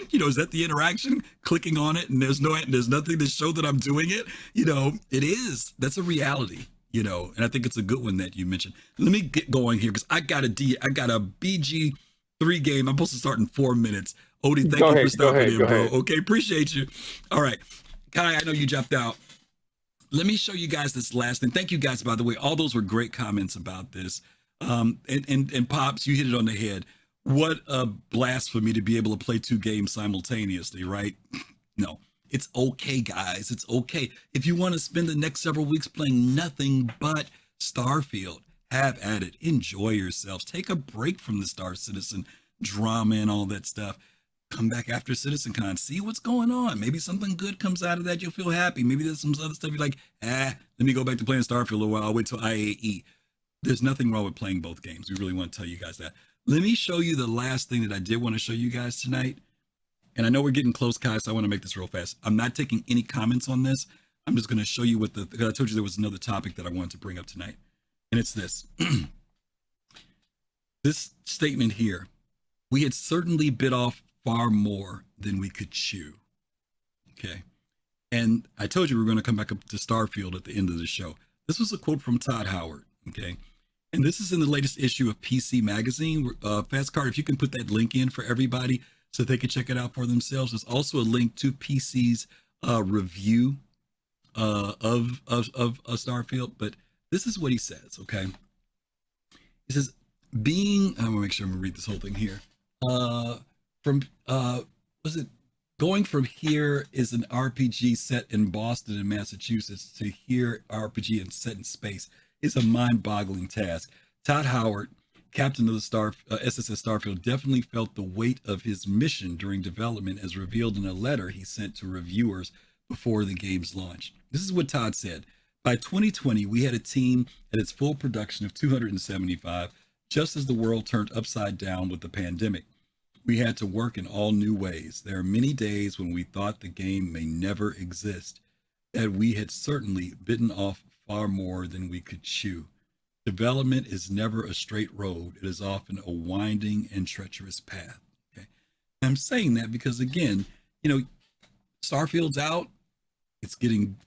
you know, is that the interaction? Clicking on it and there's nothing to show that I'm doing it. You know, it is. That's a reality. You know, and I think it's a good one that you mentioned. Let me get going here because I got a BG3 game. I'm supposed to start in 4 minutes. Odie, thank you for stopping in, bro. Okay, appreciate you. All right, Kai, I know you dropped out. Let me show you guys this last thing. Thank you guys, by the way. All those were great comments about this. And Pops, you hit it on the head. What a blast for me to be able to play 2 games simultaneously, right? No. It's okay, guys. It's okay. If you want to spend the next several weeks playing nothing but Starfield, have at it. Enjoy yourselves. Take a break from the Star Citizen drama and all that stuff. Come back after CitizenCon. See what's going on. Maybe something good comes out of that. You'll feel happy. Maybe there's some other stuff you're like, let me go back to playing Starfield a while. I'll wait till IAE. There's nothing wrong with playing both games. We really want to tell you guys that. Let me show you the last thing that I did want to show you guys tonight. And I know we're getting close, Kai, so I want to make this real fast. I'm not taking any comments on this. I'm just going to show you because I told you there was another topic that I wanted to bring up tonight. And it's this. This statement here. We had certainly bit off far more than we could chew. Okay. And I told you we were going to come back up to Starfield at the end of the show. This was a quote from Todd Howard. Okay. And this is in the latest issue of PC Magazine. Fast Card, if you can put that link in for everybody so they can check it out for themselves. There's also a link to PC's review of Starfield. But this is what he says, okay? He says, I'm going to make sure I'm going to read this whole thing here. Going from here is an RPG set in Boston and Massachusetts to here RPG and set in space is a mind-boggling task. Todd Howard, captain of the SSS Starfield, definitely felt the weight of his mission during development as revealed in a letter he sent to reviewers before the game's launch. This is what Todd said. By 2020, we had a team at its full production of 275, just as the world turned upside down with the pandemic. We had to work in all new ways. There are many days when we thought the game may never exist, that we had certainly bitten off far more than we could chew. Development is never a straight road. It is often a winding and treacherous path. Okay? I'm saying that because, again, you know, Starfield's out. It's getting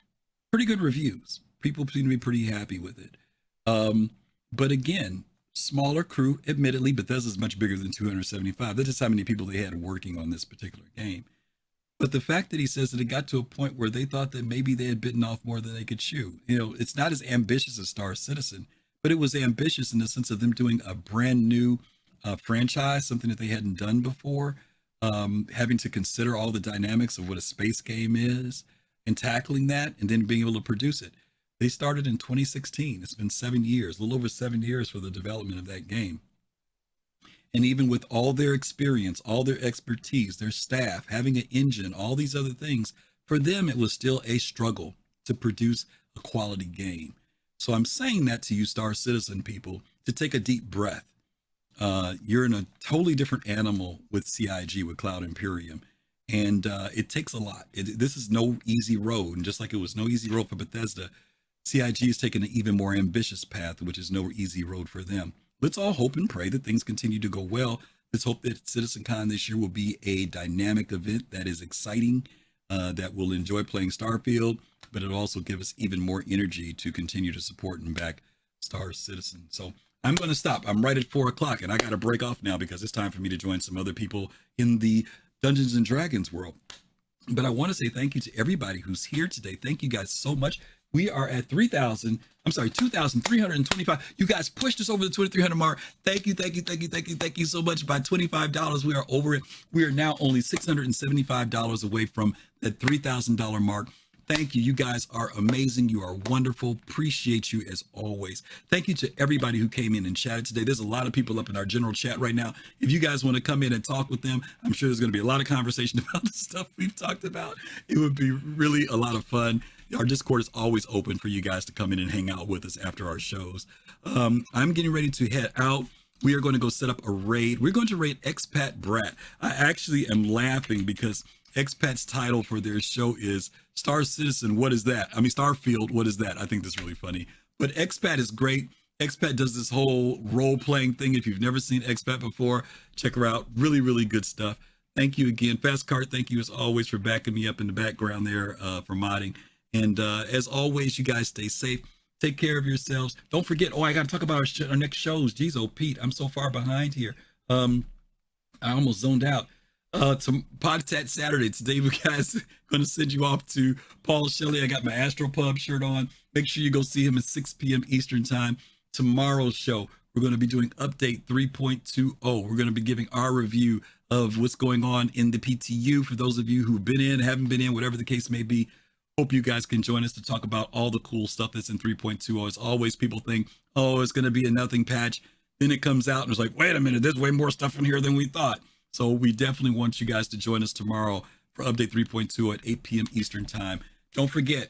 pretty good reviews. People seem to be pretty happy with it. But again, smaller crew, admittedly. Bethesda's much bigger than 275. That's just how many people they had working on this particular game. But the fact that he says that it got to a point where they thought that maybe they had bitten off more than they could chew. You know, it's not as ambitious as Star Citizen, but it was ambitious in the sense of them doing a brand new franchise, something that they hadn't done before, having to consider all the dynamics of what a space game is and tackling that and then being able to produce it. They started in 2016. It's been 7 years, a little over 7 years for the development of that game. And even with all their experience, all their expertise, their staff, having an engine, all these other things, for them, it was still a struggle to produce a quality game. So I'm saying that to you, Star Citizen people, to take a deep breath. You're in a totally different animal with CIG, with Cloud Imperium. And it takes a lot. This is no easy road. And just like it was no easy road for Bethesda, CIG is taking an even more ambitious path, which is no easy road for them. Let's all hope and pray that things continue to go well. Let's hope that CitizenCon this year will be a dynamic event that is exciting, that we'll enjoy playing Starfield, but it'll also give us even more energy to continue to support and back Star Citizen. So I'm going to stop. I'm right at 4 o'clock, and I got to break off now because it's time for me to join some other people in the Dungeons and Dragons world. But I want to say thank you to everybody who's here today. Thank you guys so much. We are at 2,325. You guys pushed us over the 2,300 mark. Thank you so much. By $25, we are over it. We are now only $675 away from that $3,000 mark. Thank you. You guys are amazing. You are wonderful. Appreciate you as always. Thank you to everybody who came in and chatted today. There's a lot of people up in our general chat right now. If you guys want to come in and talk with them, I'm sure there's going to be a lot of conversation about the stuff we've talked about. It would be really a lot of fun. Our Discord is always open for you guys to come in and hang out with us after our shows. I'm getting ready to head out. We are going to go set up a raid. We're going to raid Expat Brat. I actually am laughing because Expat's title for their show is Star Citizen, what is that? I mean, Starfield, what is that? I think that's really funny. But Expat is great. Expat does this whole role-playing thing. If you've never seen Expat before, check her out. Really, really good stuff. Thank you again. Fast Cart, thank you as always for backing me up in the background there for modding. And as always, you guys stay safe. Take care of yourselves. Don't forget, I got to talk about our next shows. Jeez, oh, Pete, I'm so far behind here. I almost zoned out. To Podtat Saturday. Today, we guys going to send you off to Paul Shelley. I got my Astro Pub shirt on. Make sure you go see him at 6 p.m. Eastern time. Tomorrow's show, we're going to be doing update 3.20. We're going to be giving our review of what's going on in the PTU. For those of you who've been in, haven't been in, whatever the case may be, hope you guys can join us to talk about all the cool stuff that's in 3.20. As always, people think, it's going to be a nothing patch. Then it comes out and it's like, wait a minute, there's way more stuff in here than we thought. So we definitely want you guys to join us tomorrow for update 3.20 at 8 p.m. Eastern time. Don't forget,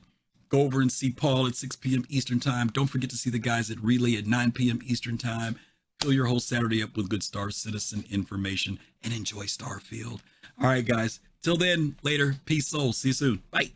go over and see Paul at 6 p.m. Eastern time. Don't forget to see the guys at Relay at 9 p.m. Eastern time. Fill your whole Saturday up with good Star Citizen information and enjoy Starfield. All right, guys. Till then, later. Peace, soul. See you soon. Bye.